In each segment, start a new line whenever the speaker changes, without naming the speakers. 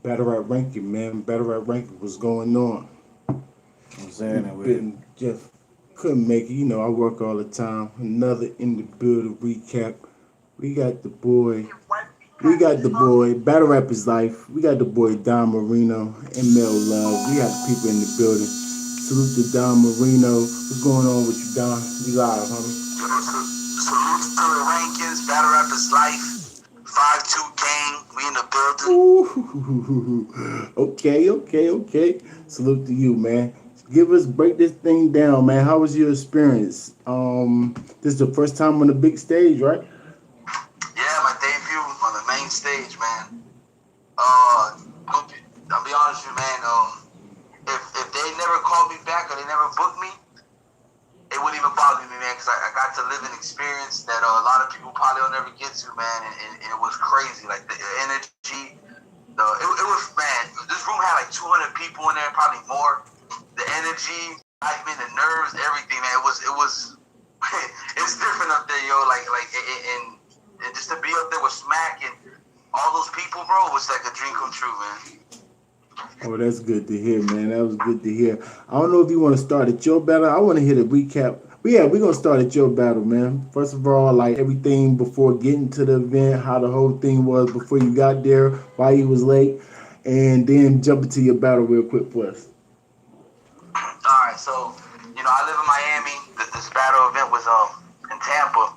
Better at ranking, man. Better at ranking. What's going on?
I'm saying
We
that with
been just couldn't make it. You know, I work all the time. Another in the building recap. We got the boy. We got the boy. Battle rap is life. We got the boy Don Marino and Mel Love. We got the people in the building. Salute to Don Marino. What's going on with you, Don? You live, homie?
Salute to the rankings. Battle rap is life. 5-2 gang. We in the building.
Ooh, okay, okay, okay. Salute to you, man. Give us break this thing down, man. How was your experience? This is the first time on the big stage, right?
Yeah, my debut on the main stage, man. I'll be honest with you, man. If they never called me back or they never booked me, it wouldn't even bother me, man, because I got to live an experience that a lot of people probably will never get to, man, and it was crazy. Like the energy, it was, man. This room had like 200 people in there, probably more. The energy, excitement, the nerves, everything, man. It was it's different up there, yo. And just to be up there with Smack and all those people, bro, was like a dream come true, man.
Oh, that's good to hear, man. That was good to hear. I don't know if you want to start at your battle. I want to hear the recap. But yeah, we're gonna start at your battle, man. First of all, like everything before getting to the event, how the whole thing was before you got there, why you was late, and then jump into your battle real quick for us.
All right, so I live in Miami. This battle event was in Tampa,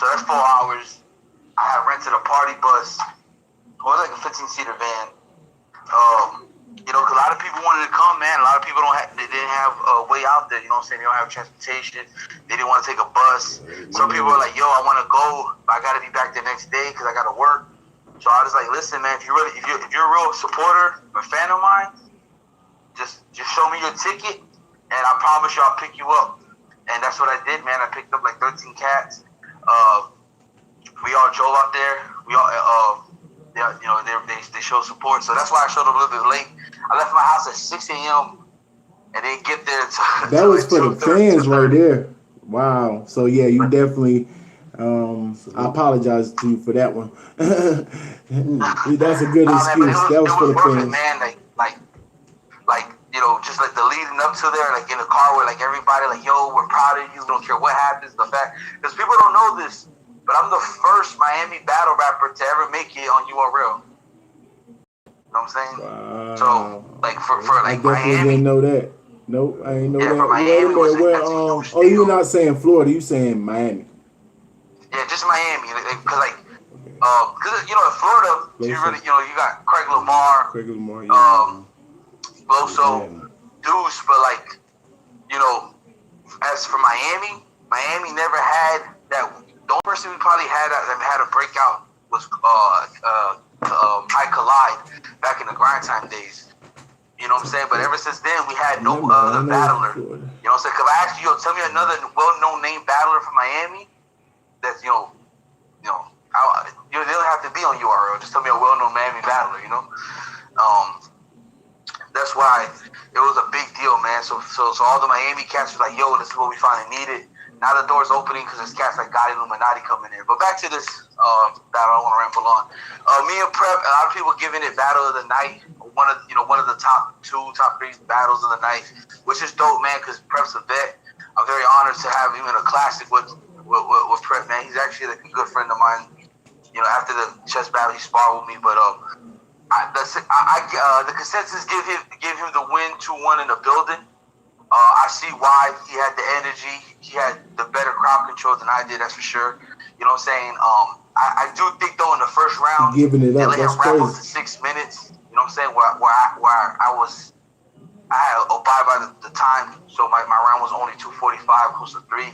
so that's 4 hours. I had rented a party bus. It was like a 15-seater van. Because a lot of people wanted to come, man. A lot of people they didn't have a way out there. You know what I'm saying? They don't have transportation. They didn't want to take a bus. Some people were like, "Yo, I want to go, but I got to be back the next day because I got to work." So I was like, "Listen, man. If you're a real supporter, a fan of mine, just show me your ticket, and I promise you I'll pick you up." And that's what I did, man. I picked up like 13 cats. We all drove out there. We all, yeah, they showed support. So that's why I showed up a little bit late. I left my house at 6 a.m. and didn't get there
That
until
was
like
for the
2:30.
fans right there. Wow. So yeah, you definitely. I
salute.
apologize to you for that one. That's a good
Nah, man, but
excuse. That
it
was for
was
the
worth it,
fans.
man. Like just like the leading up to there, like in the car with like everybody, like, "Yo, we're proud of you. We don't care what happens." The fact, because people don't know this, but I'm the first Miami battle rapper to ever make it on URL. You know what I'm saying? So,
Wow.
like
Okay.
for
I
like
definitely didn't
Miami,
know that. Nope, I ain't know
yeah, for
that. Wait a
Miami
minute. Where?
that's a huge
Oh, you're
deal.
not saying Florida. You saying Miami.
Yeah, just Miami, because
Okay.
in Florida, you
Closer.
really, you got Craig Lamar,
Craig Lamar. Yeah.
um,
Yeah.
Loso, Deuce, but like, you know, as for Miami, Miami never had that. The only person we probably that had a breakout was High Collide back in the grind time days. You know what I'm saying? But
Okay.
ever since then, we had no
Never mind. I
other
know
battler.
Florida.
You know what I'm saying? Because I asked you, tell me another well-known name battler from Miami that's, you know, they don't have to be on URL. Just tell me a well-known Miami battler, you know? Um, that's why it was a big deal, man. So all the Miami cats were like, "Yo, this is what we finally needed." Now the door's opening because there's cats like God Illuminati coming in. But back to this battle, I don't want to ramble on. Me and Prep, a lot of people giving it battle of the night. One of the top three battles of the night, which is dope, man. Because Prep's a vet. I'm very honored to have him in a classic with Prep, man. He's actually like a good friend of mine. After the chess battle, he sparred with me, but the consensus give him the win 2-1 in the building. I see why he had the energy. He had the better crowd control than I did. That's for sure. You know what I'm saying? I do think though in the first
He
round
giving it
they
up.
let him
That's
wrap up
crazy.
to 6 minutes. You know what I'm saying? Where I had to abide by the time, so my round was only 2:45, close to 3.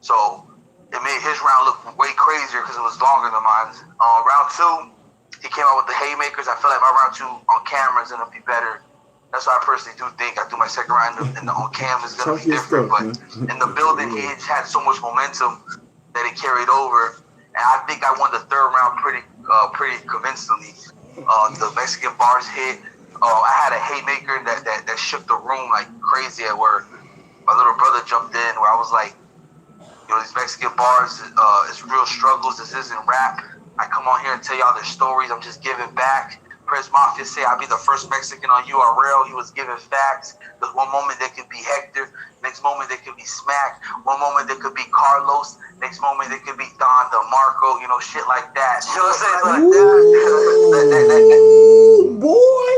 So it made his round look way crazier because it was longer than mine. Round 2, he came out with the haymakers. I feel like my round 2 on camera is gonna be better. That's what I personally do think. I do my second round on cam is gonna
Talk
be
your
different,
stuff,
but
man.
in the building he
Yeah.
had so much momentum that it carried over, and I think I won the third round pretty convincingly. The Mexican bars hit. I had a haymaker that shook the room like crazy. At where my little brother jumped in, where I was like, these Mexican bars is real struggles. This isn't rap. I come on here and tell y'all their stories. I'm just giving back. Press Mafia say I'll be the first Mexican on URL. He was giving facts. Because one moment there could be Hector, next moment there could be Smack, one moment there could be Carlos, next moment there could be Don DeMarco, you know, shit like that. You know what I'm saying?
Ooh, boy.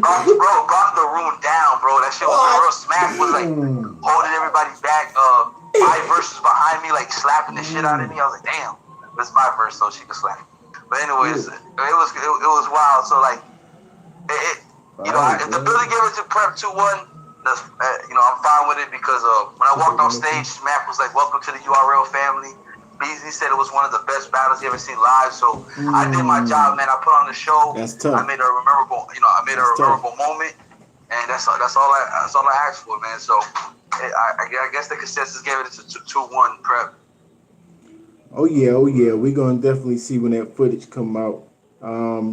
Brought the room down, bro. That shit was real. Smack was like holding everybody back. 5 verses behind me, like slapping the shit out of me. I was like, damn, this is my verse, so she could slap. But anyways, it was wild. So like, you know, if the building gave it to Prep 2-1, you know, I'm fine with it because when I walked on stage, Smack was like, "Welcome to the URL family." Beasley said it was one of the best battles he ever seen live. So I did my job, man. I put on the show.
That's tough.
I made a memorable moment, and that's all I asked for, man. So I guess the consensus gave it to 2-1 Prep.
Oh yeah. We're gonna definitely see when that footage come out.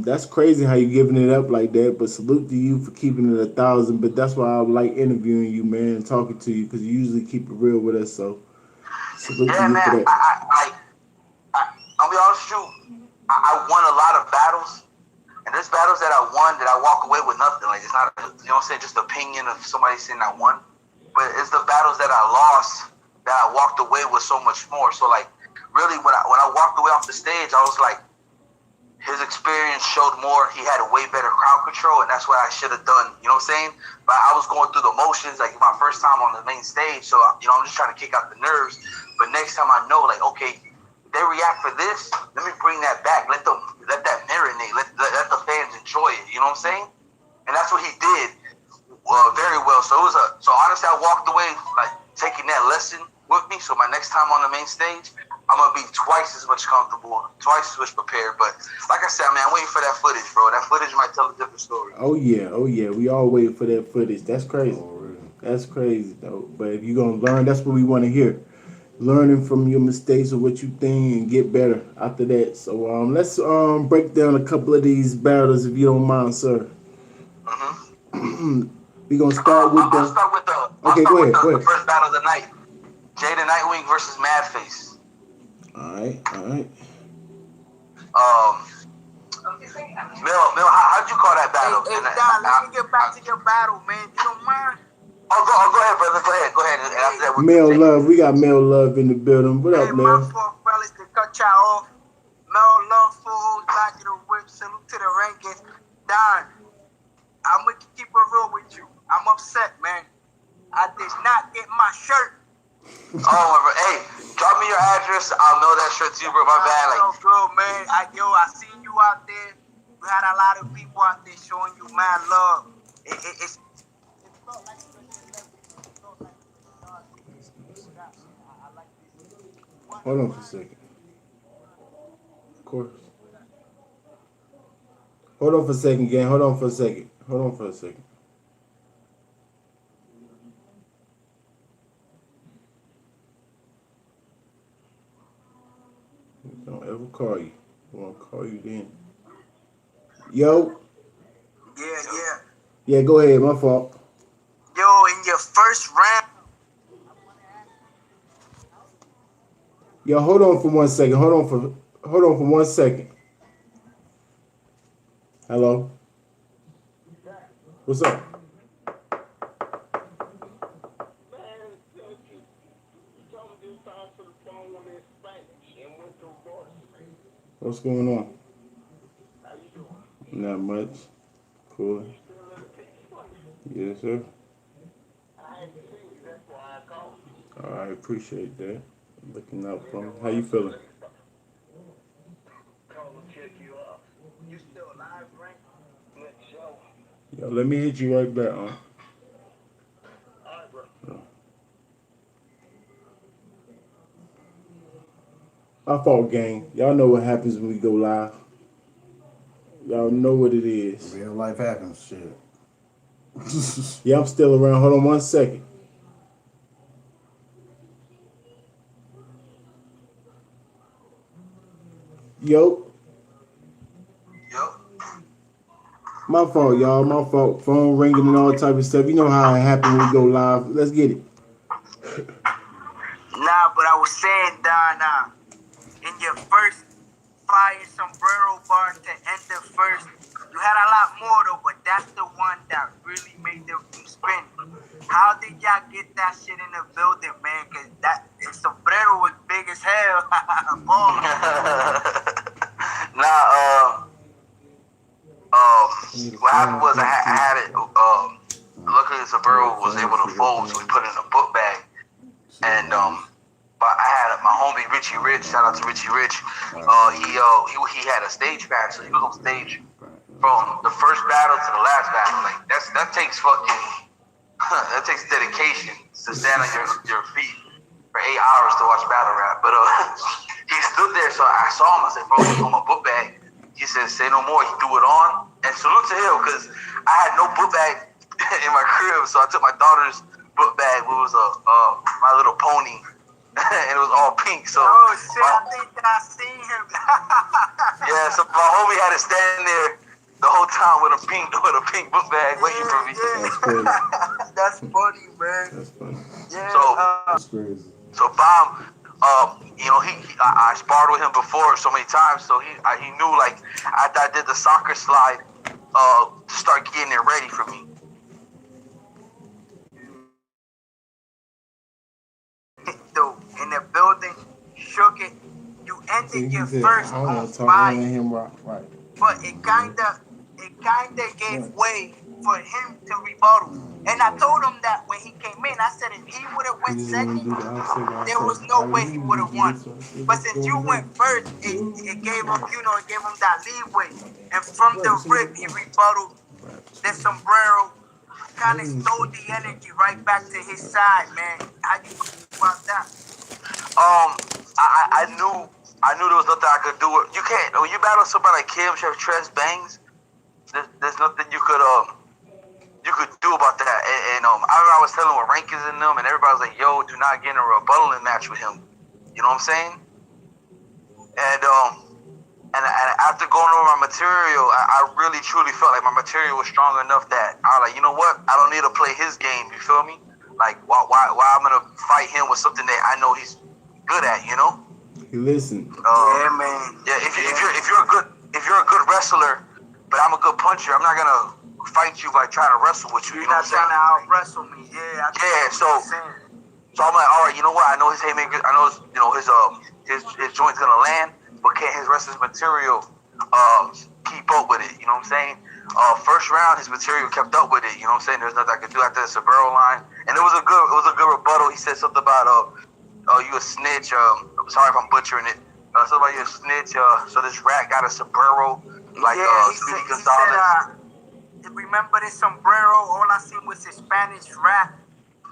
That's crazy how you giving it up like that. But salute to you for keeping it 1,000. But that's why I like interviewing you, man, and talking to you because you usually keep it real with us. So salute to you
man,
for that.
I'll be honest with you. I won a lot of battles, and there's battles that I won that I walk away with nothing. Like it's not, you know what I'm saying, just opinion of somebody saying I won. But it's the battles that I lost that I walked away with so much more. So like, really, when I walked away off the stage, I was like, his experience showed more. He had a way better crowd control, and that's what I should have done. You know what I'm saying? But I was going through the motions, like my first time on the main stage. So, you know, I'm just trying to kick out the nerves. But next time I know, like, okay, they react for this, let me bring that back. Let that marinate. Let the fans enjoy it. You know what I'm saying? And that's what he did very well. So so honestly, I walked away like taking that lesson with me. So my next time on the main stage, I'm gonna be twice as much comfortable, twice as much prepared. But like I said, man, I'm waiting for that footage, bro. That footage might tell a different story.
Oh yeah. We all waiting for that footage. That's crazy. That's crazy though. But if you're gonna learn, that's what we want to hear. Learning from your mistakes or what you think and get better after that. So let's break down a couple of these battles if you don't mind, sir. We gonna start with
I'll start with the first battle of the night. Jada Nightwing versus Madface.
All right.
Mel, how'd you call that battle?
Hey, Don, let me get back to your battle, man. You don't mind?
Go ahead, brother. Go ahead. And after that,
Mel Love, we got Mel Love in the building. What up, Mel?
My fault, fellas, to cut y'all off. Mel Love, full hold, back to the whip. Salute to the rankings. Don, I'm going to keep it real with you. I'm upset, man. I did not get my shirt.
Hey, drop me your address. I'll mail that shirt to you, bro. My bad.
Like, bro, man. I seen you out there. We had a lot of people out there showing you mad love. It felt like
Hold on for a second. Of course. Hold on for a second, gang. Hold on for a second. Don't ever call you. I want to call you then. Yo.
Yeah.
Yeah, go ahead. My fault.
Yo, in your first round.
Yo, hold on for 1 second. Hold on for 1 second. Hello. What's up? What's going on? Not much. Cool. Yes, sir. I appreciate that. Looking out for me. How you feeling?
You still alive, right?
Yo, let me hit you right back, huh?
Alright, bro.
My fault, gang. Y'all know what happens when we go live. Y'all know what it is.
Real life happens, shit.
Yeah, I'm still around. Hold on 1 second. Yo. My fault, y'all. My fault. Phone ringing and all type of stuff. You know how it happens when we go live. Let's get it.
Nah, but I was saying, Don, in your first fire sombrero bar to end the first. You had a lot more though, but that's the one that really made the room spin. How did y'all get that shit in the building, man? Cause that sombrero was big as hell.
Nah, what happened was I had it. Luckily, the sombrero was able to fold, so we put it in a book bag. And but I had my homie Richie Rich. Shout out to Richie Rich. He had a stage pass, so he was on stage from the first battle to the last battle. Like that takes fucking that takes dedication to stand on your feet for 8 hours to watch battle rap. But he stood there, so I saw him. I said, "Bro, he's on my book bag." He said, "Say no more." He threw it on, and salute to him because I had no book bag in my crib, so I took my daughter's book bag, which was My Little Pony, and it was all pink. So
oh shit, I think I seen him.
yeah, so my homie had to stand there the whole time with a pink book bag waiting for me.
Yeah. That's funny, man.
That's funny.
Yeah.
So
That's crazy.
so Bomb, I sparred with him before so many times, so he knew, like, after I did the soccer slide, to start getting it ready for me.
Though in the building, shook it. You ended your first
I don't
on
want to talk
fire,
to him right.
but it kinda gave way for him to rebuttal. And I told him that when he came in, I said if he would have went second, there was no way he would have won. But since you went first, it gave him, it gave him that leeway. And from the rip, he rebutted the sombrero, kind of stole the energy right back to his side, man. How you feel about that?
I knew there was nothing I could do. You can't, when you battle somebody like Kim, Chef Tress, Bangs, there's nothing you could do about that. And I was telling with Rankins in them, and everybody was like, "Yo, do not get in a rebuttaling match with him." You know what I'm saying? And after going over my material, I really truly felt like my material was strong enough that I was like, you know what? I don't need to play his game. You feel me? Like, why I'm gonna fight him with something that I know he's good at? You know?
Listen.
Yeah, man.
Yeah. If you're a good wrestler, but I'm a good puncher, I'm not gonna fight you by trying to wrestle with you.
You're
You know
not
what I'm
trying to
saying?
out wrestle me. Yeah.
So I'm like, all right, you know what? I know his haymaker. I know his joint's gonna land, but can his wrestling material keep up with it? You know what I'm saying? First round, his material kept up with it. You know what I'm saying? There's nothing I could do after the sombrero line, and it was a good rebuttal. He said something about you a snitch. I'm sorry if I'm butchering it. Something about you a snitch. So this rat got a sombrero like Speedy Gonzalez.
Remember this sombrero? All I seen was his Spanish rat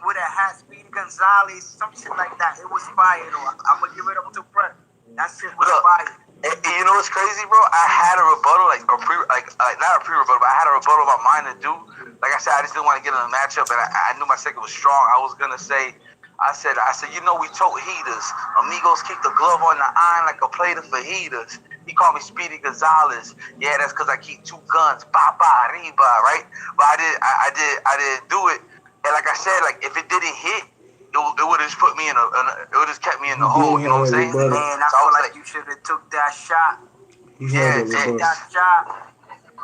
with a hat, Speedy Gonzalez, some shit like that. It was fire though. I'm gonna give it up to Brett. That shit was fire.
And you know what's crazy, bro? I had a rebuttal, not a pre-rebuttal, but I had a rebuttal of my mind to do. Like I said, I just didn't want to get in a matchup, and I knew my second was strong. I was gonna say, I said, we tote heaters. Amigos keep the glove on the iron like a plate of fajitas. He called me Speedy Gonzalez. Yeah, that's because I keep 2 guns. Ba ba riba, right? But I did do it. And like I said, like if it didn't hit, it would have just put me it would just kept me in the hole. You know what I'm saying?
Man, I feel like you should have took that shot.
Yeah,
take that shot.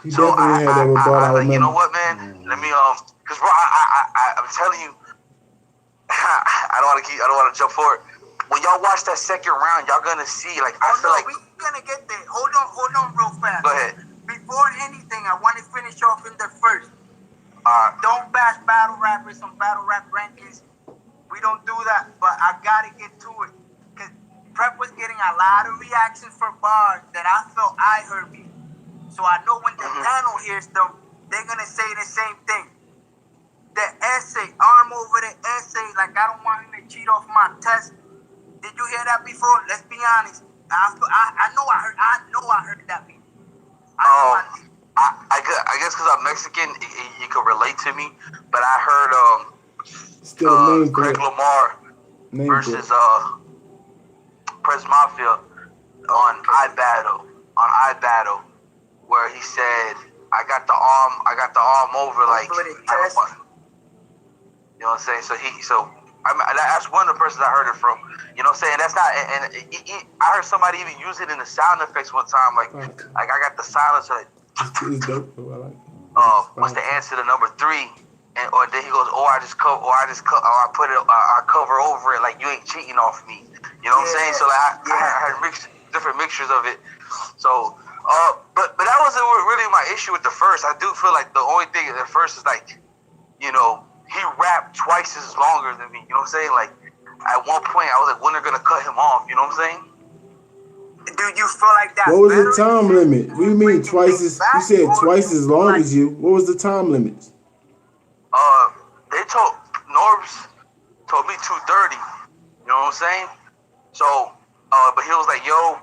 So I was like, you know what, man? Let me because bro, I'm telling you, I don't want to jump forward. When y'all watch that second round, y'all gonna see like I feel like
we're gonna get there. Hold on, real fast.
Go ahead.
Before anything, I want to finish off in the first. Don't bash battle rappers on battle rap rankings. We don't do that, but I gotta get to it. Cause Prep was getting a lot of reactions for bars that I felt I heard me. So I know when the panel hears them, they're gonna say the same thing. The essay, arm over the essay, like I don't want him to cheat off my test. Did you hear that before? Let's be honest. I know I heard that before.
I guess because I'm Mexican, you could relate to me. But I heard Greg Lamar versus Prez Mafia on iBattle, where he said, "I got the arm over like." You know what I'm saying? So that's one of the persons I heard it from. You know what I'm saying? That's not, and I heard somebody even use it in the sound effects one time. Like I got the silence like,
It's dope. Though. I like it.
what's the answer to number 3? And or then he goes, I put it, I cover over it like you ain't cheating off me. You know what I'm saying? So like I had different mixtures of it. So, but that wasn't really my issue with the first. I do feel like the only thing at the first is like, you know, he rapped twice as longer than me. You know what I'm saying? Like at one point, I was like, when they're gonna cut him off? You know what I'm saying?
Do you feel like that?
What was the time limit? What do you mean twice as? You said twice as long as you. What was the time limit?
They told Norbs told me 2:30. You know what I'm saying? So, but he was like, yo,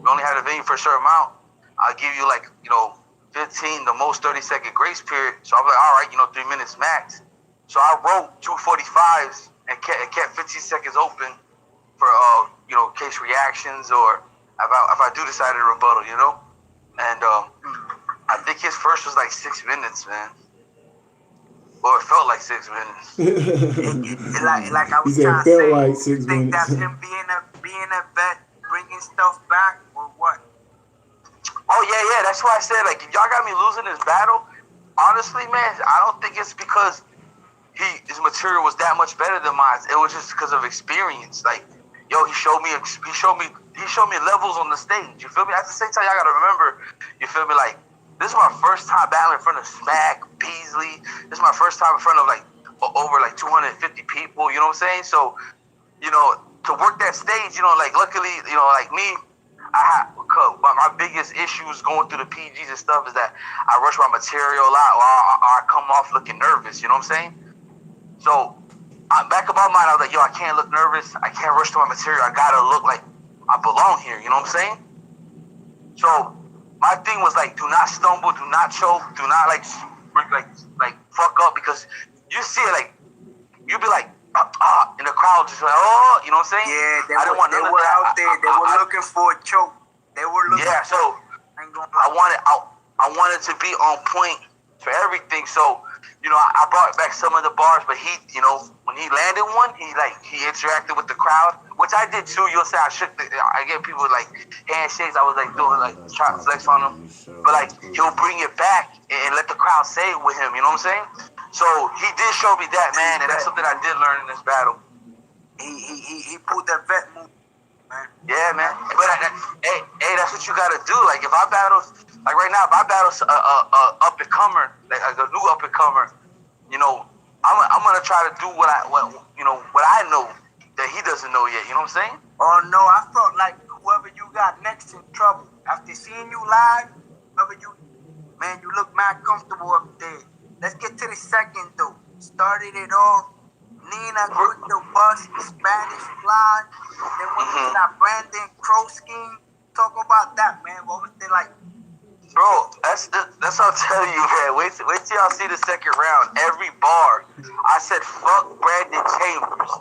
we only had a venue for a certain amount. I'll give you like, you know, 15, the most 30-second grace period. So I'm like, all right, you know, 3 minutes max. So I wrote 2:45s and kept 15 seconds open for you know, case reactions or if I do decide to rebuttal, you know. And I think his first was like 6 minutes, man. Well, it felt like 6 minutes.
like I was
He said
trying to
felt
say,
like
you
6
think
minutes.
that's him being a vet, bringing stuff back, or what?
Oh yeah. That's why I said, like, if y'all got me losing this battle, honestly, man, I don't think it's because his material was that much better than mine. It was just because of experience. Like, yo, he showed me levels on the stage. You feel me? At the same time, y'all gotta remember, you feel me? Like, this is my first time battling in front of Smack, Beasley. This is my first time in front of like over like 250 people. You know what I'm saying? So, you know, to work that stage, you know, like luckily, you know, like me, my biggest issues going through the PGs and stuff is that I rush my material a lot, or I come off looking nervous. You know what I'm saying? So, back of my mind, I was like, yo, I can't look nervous. I can't rush to my material. I gotta look like I belong here. You know what I'm saying? So, my thing was like, do not stumble, do not choke, do not like fuck up, because you see it like you be like in the crowd just like, oh, you know what I'm saying?
Yeah, they
I didn't want
were
none of that.
out there. They were looking for a choke. They were looking.
Yeah, so I wanted to be on point for everything. So, you know, I brought back some of the bars, but he, you know, when he landed one, he interacted with the crowd, which I did too. You'll say I get people like handshakes. I was like doing like trying to flex on him, but like he'll bring it back and let the crowd say it with him. You know what I'm saying? So he did show me that, man, and that's something I did learn in this battle.
He pulled that vet move, man.
Yeah, man. But hey, that's what you gotta do. Like if I battle, like right now, if I battle up and comer, like a new up and comer, you know, I'm gonna try to do what I know that he doesn't know yet. You know what I'm saying?
Oh no, I felt like whoever you got next in trouble. After seeing you live, you look mad comfortable up there. Let's get to the second though. Started it off. Nina quick the bus, Spanish fly. Then went to that Brandon Crow scheme. Talk about that, man. What was it like?
Bro, that's what I'm telling you, man. Wait till y'all see the second round. Every bar, I said, fuck Brandon Chambers.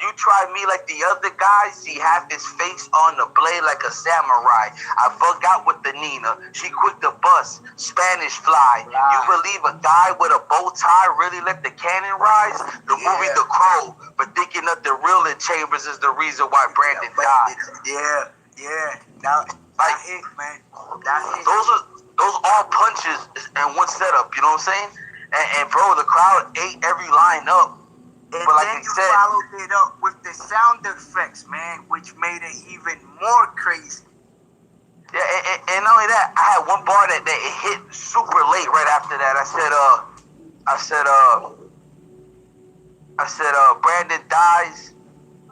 You try me like the other guys, he had his face on the blade like a samurai. I bug out with the Nina. She quick to bust, Spanish fly. You believe a guy with a bow tie really let the cannon rise? The movie The Crow, but thinking that the real in Chambers is the reason why Brandon died.
Yeah. That's it, man. That's it.
Those all punches and one setup, you know what I'm saying? And bro, the crowd ate every line up.
And
but like
then you
said,
followed it up with the sound effects, man, which made it even more crazy.
Yeah, and not only that, I had one bar that it hit super late right after that. I said, Brandon dies.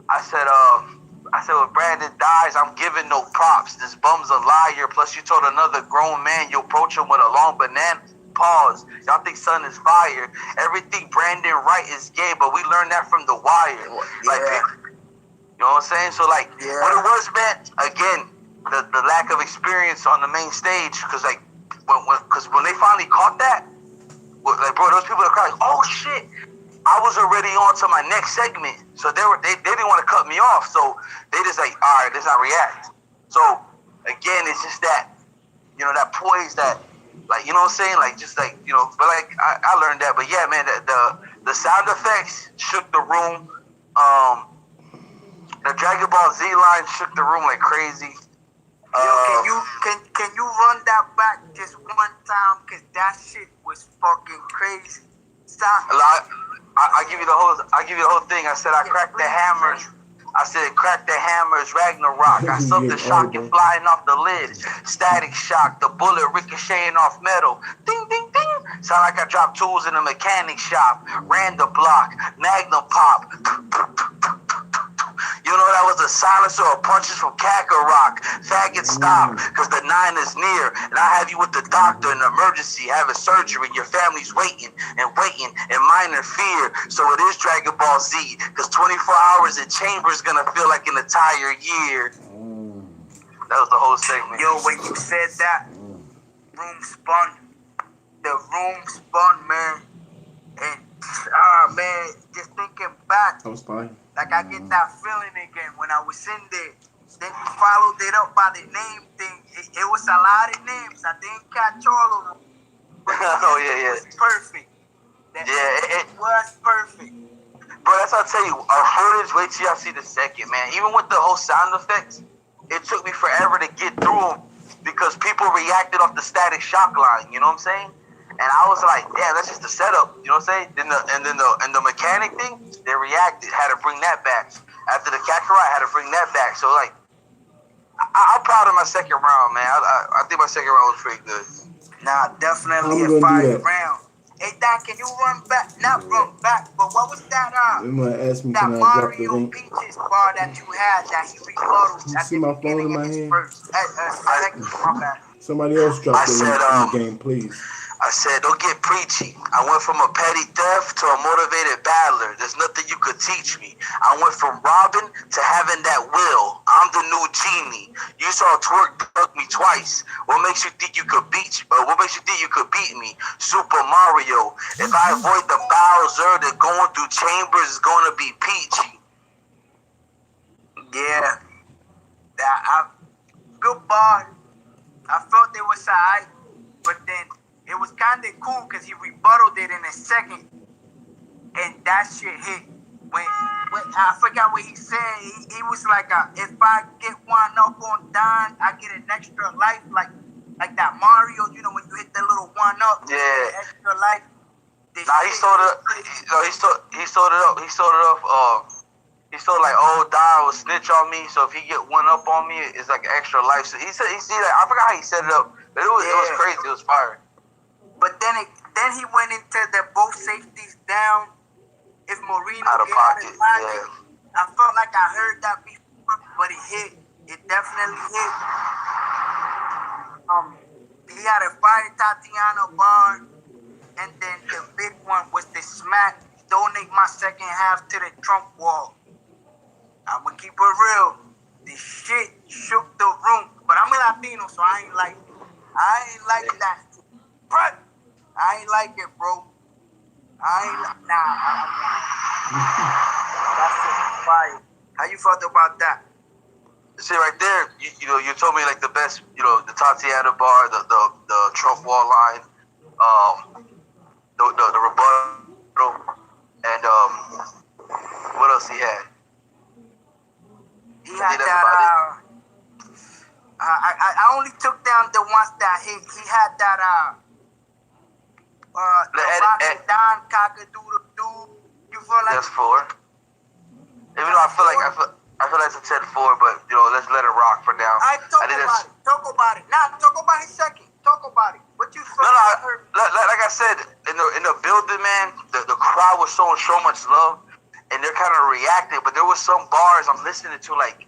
I said, when Brandon dies, I'm giving no props. This bum's a liar. Plus, you told another grown man you approach him with a long banana. Pause. Y'all think son is fire. Everything Brandon right is gay, but we learned that from The Wire. Like, you know what I'm saying? So, like, what it was, man, again, the lack of experience on the main stage, because, like, when they finally caught that, like, bro, those people in the crowd, like, oh, shit. I was already on to my next segment. So they didn't want to cut me off. So they just like, all right, let's not react. So again, it's just that, you know, that poise that like, you know what I'm saying? Like, just like, you know, but like, I learned that. But yeah, man, the sound effects shook the room. The Dragon Ball Z line shook the room like crazy.
Can you run that back just one time? Cause that shit was fucking crazy. Stop.
I give you the whole thing. I said I cracked the hammers. I said crack the hammers, Ragnarok. I felt the shocking flying off the lid. Static shock, the bullet ricocheting off metal. Ding, ding, ding. Sound like I dropped tools in a mechanic shop. Ran the block, Magnum pop. You know that was a silencer or punches from Kakarot. Faggot stop, cause the 9 is near. And I have you with the doctor in emergency, having surgery. Your family's waiting in minor fear. So it is Dragon Ball Z, cause 24 hours in chamber is gonna feel like an entire year. That was the whole segment.
Yo, when you said that, room spun. The room spun, man. And, man, just thinking back.
I was fine.
Like, I get that feeling again when I was in there. Then you followed it up by the name thing. It was a lot of names. I didn't catch all of them. But
It
was perfect. It was perfect.
Bro, that's what I tell you. Our footage, wait till y'all see the second, man. Even with the whole sound effects, it took me forever to get through them because people reacted off the Static Shock line. You know what I'm saying? And I was like, damn, that's just the setup. You know what I'm saying? Then the mechanic thing, they reacted. Had to bring that back. After the Kakarot, I had to bring that back. So, like, I'm proud of my second round, man. I think my second round was pretty good.
Nah, definitely a fire round. Hey, Don, can you run back? Not run back, but what was that?
You might ask me,
that
can I drop the
Mario
link?
Peaches bar that you had that he rebutted.
You see my phone in my hand? Somebody else
I
drop the
said,
link in the game, please.
I said, don't get preachy. I went from a petty theft to a motivated battler. There's nothing you could teach me. I went from robbing to having that will. I'm the new genie. You saw Twerk dug me twice. What makes you think you could beat me? Super Mario. If I avoid the Bowser, then going through chambers is going to be peachy.
Yeah. Good bar. I felt it was alright, but then it was kind of cool because he rebutted it in a second, and that shit hit. When I forgot what he said. He was like, if I get one up on Don, I get an extra life, like that Mario. You know when you hit that little one up, extra life.
Nah, he sold it up. He sold like, oh, Don will snitch on me, so if he get one up on me, it's like extra life. So he said, I forgot how he set it up, but it was crazy. It was fire.
But then he went into the both safeties down. If Marino
out of pocket,
I felt like I heard that before, but it hit. It definitely hit. He had a fire Tatiana bar, and then the big one was the smack. Donate my second half to the Trump wall. I'ma keep it real. The shit shook the room, but I'm a Latino, so I ain't like that. But I ain't like it, bro. That's it. Fire. How you felt about that?
See right there, you told me like the best, the Tatiana bar, the Trump wall line, the rebuttal, and what else he had?
He had that. I only took down the ones that he had that. Don Cock-a-doodle-doo. You feel like
that's 4. Even though I feel like it's a 10-4, but let's let it rock for now.
Talk about it. Nah, talk about it second. Talk about it. What you feel?
Like I said, in the building, man, the crowd was showing so much love, and they're kind of reacting. But there was some bars I'm listening to, like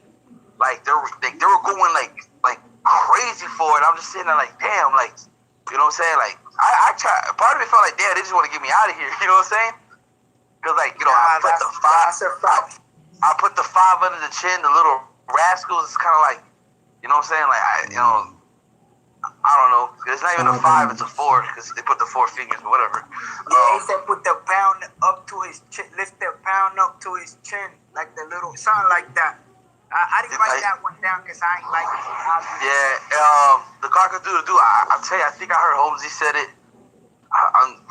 they were going like crazy for it. I'm just sitting there like, damn, like, you know what I'm saying? Like, I try. Part of me felt like, damn, they just want to get me out of here. You know what I'm saying? Because I put the 5. I put the 5 under the chin. The little rascals. It's kind of like, you know what I'm saying? Like I don't know. It's not even a 5. It's a 4 because they put the 4 fingers, but whatever.
Yeah, he said put the pound up to his chin. Lift the pound up to his chin, like the little something like that. I didn't write that one down because I ain't like it.
Yeah, the cock-a-doodle-doo. I tell you, I think I heard Holmesy said it.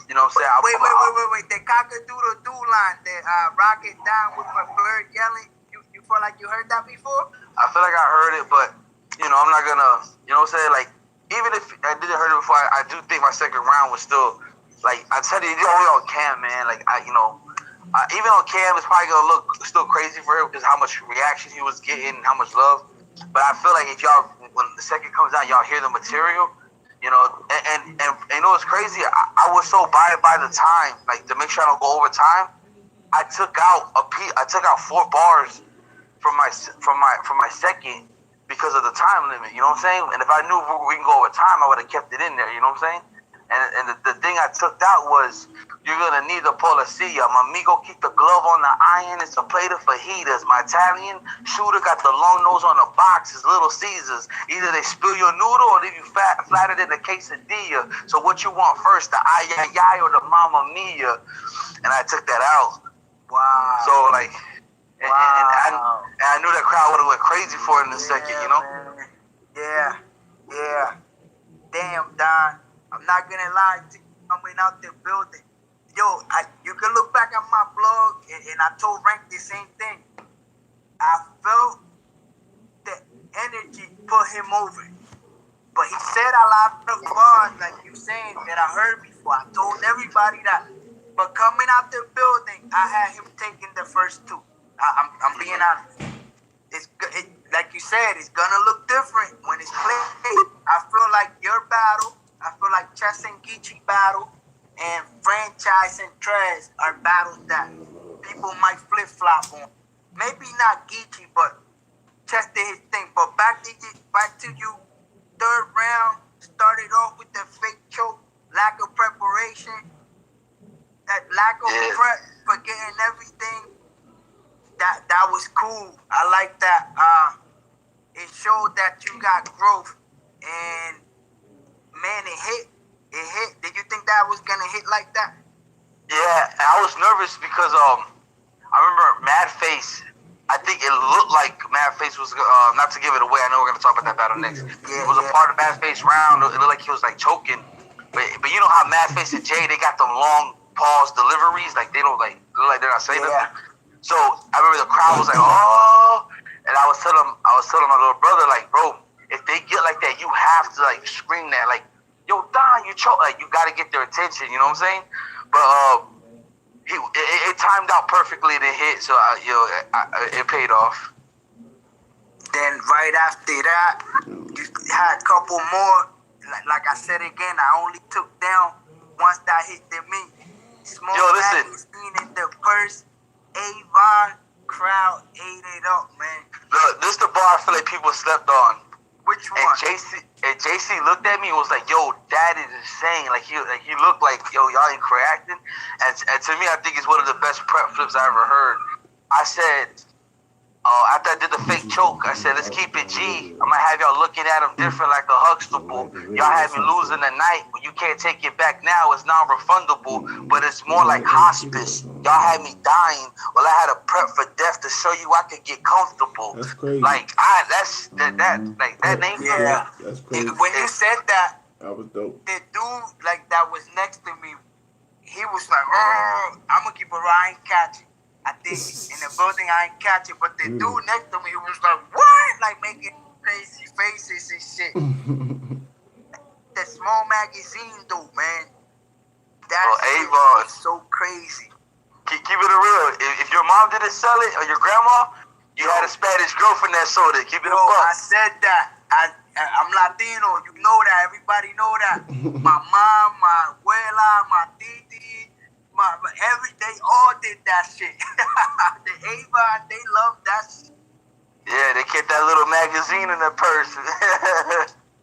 You know what I'm saying?
Wait. The cock-a-doodle-doo line, the rock it down with a bird yelling. You feel like you heard that before?
I feel like I heard it, but, you know, I'm not gonna, you know what I'm saying? Like, even if I didn't heard it before, I do think my second round was still, like, I tell you, you're only on cam, man. Like, even on cam, it's probably gonna look still crazy for him because how much reaction he was getting, how much love. But I feel like if y'all, when the second comes out, y'all hear the material, you know, and you know what's crazy? I was so by the time, like, to make sure I don't go over time, I took out 4 bars from my second because of the time limit. You know what I'm saying? And if I knew we can go over time, I would have kept it in there. You know what I'm saying? And the thing I took out was, you're gonna need a policía. My amigo, keep the glove on the iron. It's a plate of fajitas. My Italian shooter got the long nose on the box. It's Little Caesars. Either they spill your noodle or leave you flatter than a quesadilla. So what you want first, the ay ay ay or the mamma mia? And I took that out.
Wow.
So like, and I knew that crowd would have went crazy for it in a second, you know?
Man. Yeah. Damn, Don. I'm not gonna lie to you, coming out the building. Yo, you can look back at my blog, and I told Rank the same thing. I felt the energy put him over. But he said a lot of bars, like you saying, that I heard before. I told everybody that. But coming out the building, I had him taking the first 2. I'm being honest. Like you said, it's gonna look different when it's played. I feel like your battle, I feel like Chess and Geechee battle, and Franchise and Trez are battles that people might flip-flop on. Maybe not Geechee, but Chess did his thing. But back to you, third round, started off with the fake choke, lack of preparation, that lack of prep, forgetting everything. That was cool. I like that. It showed that you got growth, and man, it hit. Did you think that was gonna hit like that?
Yeah, I was nervous because I remember Mad Face. I think it looked like Mad Face was not to give it away. I know we're gonna talk about that battle next. It was a part of Mad Face round. It looked like he was like choking, but you know how Mad Face and Jay, they got them long pause deliveries, like they don't like look like they're not saying nothing. So I remember the crowd was like, oh, and I was telling my little brother, like, bro, if they get like that, you have to like scream that, like, yo, Don, you choke, like you got to get their attention. You know what I'm saying? But it timed out perfectly to hit, so it paid off.
Then right after that, you had a couple more. Like I said again, I only took down once that hit the meat. Small magazine in the purse. Avon crowd ate it up, man.
Look, this the bar I feel like people slept on.
Which one?
And JC looked at me and was like, yo, that is insane. Like he looked like, yo, y'all ain't reacting. And to me, I think it's one of the best prep flips I ever heard. I said, after I did the fake choke, I said, let's keep it G. I'm going to have y'all looking at him different like a Huxtable. Y'all had me losing the night, but you can't take it back now. It's non-refundable, but it's more like hospice. Y'all had me dying. Well, I had to prep for death to show you I could get comfortable.
That's crazy.
Like, that name.
Yeah.
That's crazy.
When you said that,
that was dope.
the dude, like, that was next to me, he was like, oh, I'm going to keep it right, I ain't catch it. I think in the building I ain't catch it, but the dude next to me was like, what? Like making crazy faces and shit. The small magazine though, man. That shit was so crazy.
Keep it real. If your mom didn't sell it or your grandma, you had a Spanish girlfriend that sold it. Keep it a buck.
I said that. I'm Latino. You know that. Everybody know that. My mom, my abuela, my titi. They all did that shit. The Avon, they love that shit.
Yeah, they kept that little magazine in their purse.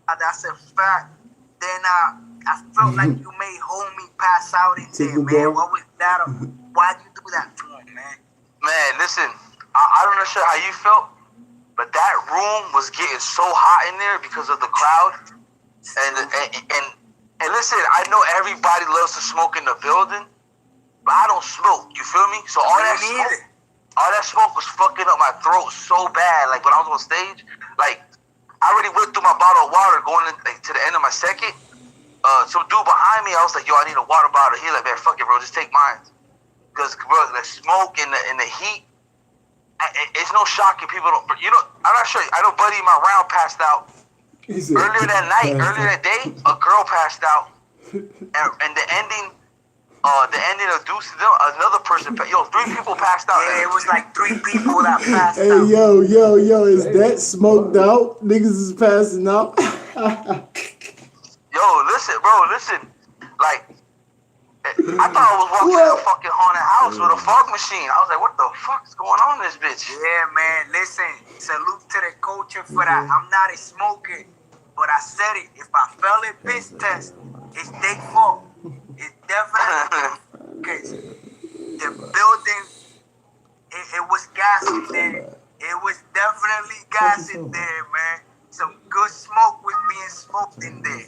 That's a fact. Then I felt like you made homie pass out in there, man. What was that? Why'd you do that to him, man?
Man, listen, I don't know sure how you felt, but that room was getting so hot in there because of the crowd. And listen, I know everybody loves to smoke in the building, but I don't smoke. You feel me? So all all that smoke was fucking up my throat so bad. Like when I was on stage, like I already went through my bottle of water going to the end of my second. Some dude behind me, I was like, yo, I need a water bottle. He like, man, fuck it, bro, just take mine. Because, bro, the smoke and the heat, it's no shocking people don't, you know, I'm not sure. I know Buddy in my round passed out. Earlier that day, a girl passed out. And the ending of Deuce, another person, yo, 3 people passed out.
Yeah, it was like 3 people that passed
Hey,
out.
yo, is that smoked out? Niggas is passing out.
Yo, listen. Like, I thought I was walking in a fucking haunted house with a fog machine. I was like, what the fuck is going on in this bitch?
Yeah, man, listen, salute to the culture for that. I'm not a smoker, but I said it. If I fail a piss test, it's their fault. It's definitely because the building, it was gas in there. It was definitely gas in there, man. Some good smoke was being smoked in there.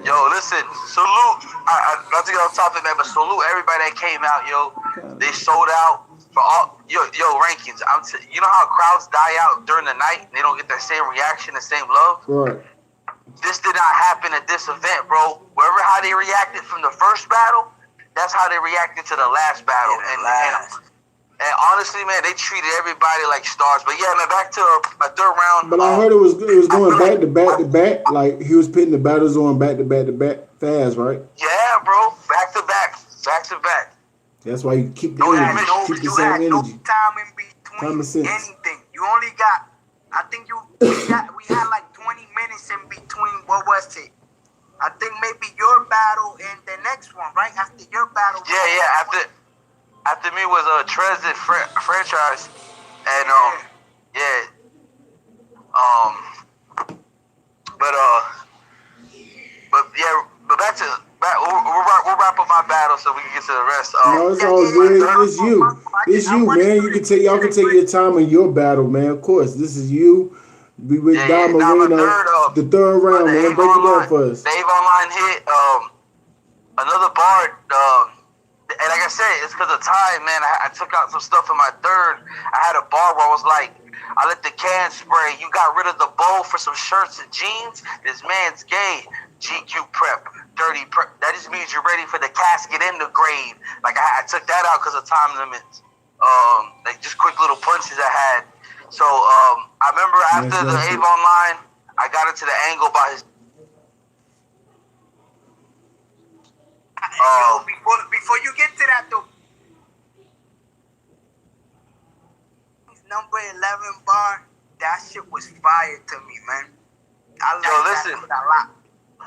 Yo, listen, salute. Not to get off topic, man, but salute everybody that came out, yo. They sold out for all, yo, rankings. You know how crowds die out during the night and they don't get that same reaction, the same love?
Right. This
did not happen at this event, bro. Wherever how they reacted from the first battle, that's how they reacted to the last battle. And honestly, man, they treated everybody like stars. But yeah, man, back to my third round.
But I heard it was going back to back. Like he was pitting the battles on back to back fast, right?
Yeah, bro, back to back.
That's why you keep the
You
energy,
had
keep the same energy.
no time in between anything. You only got, I think we had like 20 minutes in between. What was it? I think maybe your battle and the next one, right? After your battle.
Yeah. After me was Trez and franchise, and but we'll wrap up my battle so we can get to the rest.
No, it's all good. It's you, man. Y'all can take your time in your battle, man. Of course, this is you. We with Don Marino, the third round, man. Break it down for us.
Dave Online hit another bar. And like I said, it's because of time, man. I took out some stuff in my third. I had a bar where I was like, I let the can spray. You got rid of the bowl for some shirts and jeans. This man's gay. GQ prep, dirty prep. That just means you're ready for the casket in the grave. Like I took that out because of time limits. Like just quick little punches I had. So I remember after the Avon line, I got into the angle by his.
Before you get to that though, number 11 bar, that shit was fire to me, man. I like that shit a lot.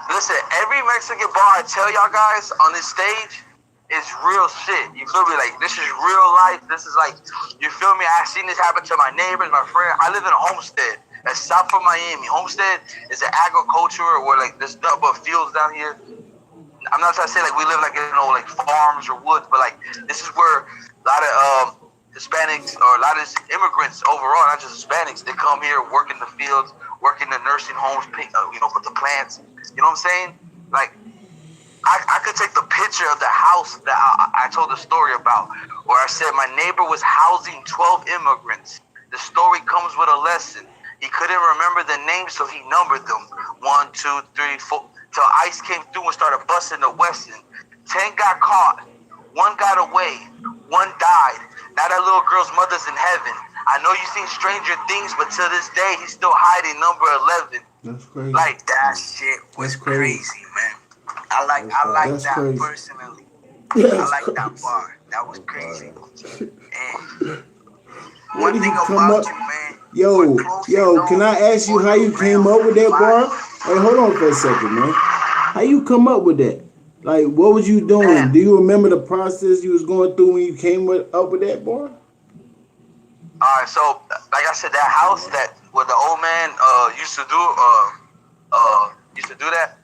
Listen, every Mexican bar I tell y'all guys on this stage is real shit. You feel me? Like this is real life. This is like, you feel me? I seen this happen to my neighbors, my friend. I live in Homestead. That's south of Miami. Homestead is an agriculture where like there's nothing but fields down here. I'm not trying to say like we live like like farms or woods, but like this is where a lot of Hispanics or a lot of immigrants overall, not just Hispanics, they come here, work in the fields, work in the nursing homes, with the plants. You know what I'm saying? Like I could take the picture of the house that I told the story about, where I said my neighbor was housing 12 immigrants. The story comes with a lesson. He couldn't remember the names, so he numbered them. 1, 2, 3, 4. Till ICE came through and started busting the Weston. 10 got caught. 1 got away. 1 died. Now that little girl's mother's in heaven. I know you've seen Stranger Things, but to this day, he's still hiding number 11.
That's crazy.
Like that shit was crazy, man. I like that crazy. Personally. I like that bar. That was crazy. And one thing about you, man.
Yo, can I ask you how you came up with that bar? Hey, hold on for a second, man. How you come up with that? Like, what was you doing? Do you remember the process you was going through when you came up with that bar?
Alright, so like I said, that house that where the old man used to do that.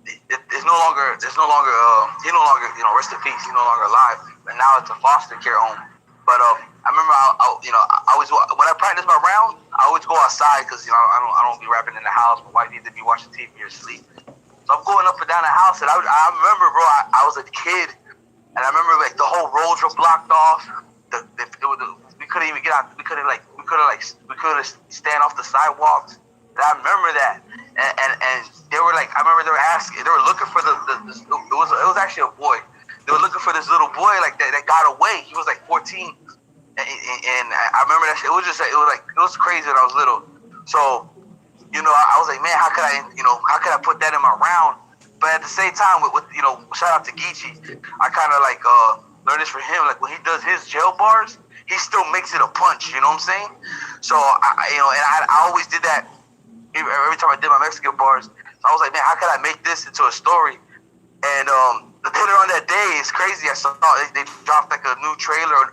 It's no longer he no longer rest in peace. He's no longer alive. But now it's a foster care home. But I remember I always when I practice my round, I always go outside because I don't be rapping in the house. My wife needs to be watching TV or sleep. So I'm going up and down the house, and I remember, bro, I was a kid And I remember like the whole roads were blocked off. We couldn't even get out. We couldn't stand off the sidewalks. And I remember that. And they were like, I remember they were looking for it was actually a boy. They were looking for this little boy like that got away. He was like 14. And I remember that shit. It was crazy when I was little. So, I was like, man, how could I put that in my round? But at the same time, with shout out to Geechee, I kind of like learned this from him. Like when he does his jail bars, he still makes it a punch. You know what I'm saying? So I always did that every time I did my Mexican bars. So I was like, man, how could I make this into a story? And later on that day, it's crazy. I saw they dropped like a new trailer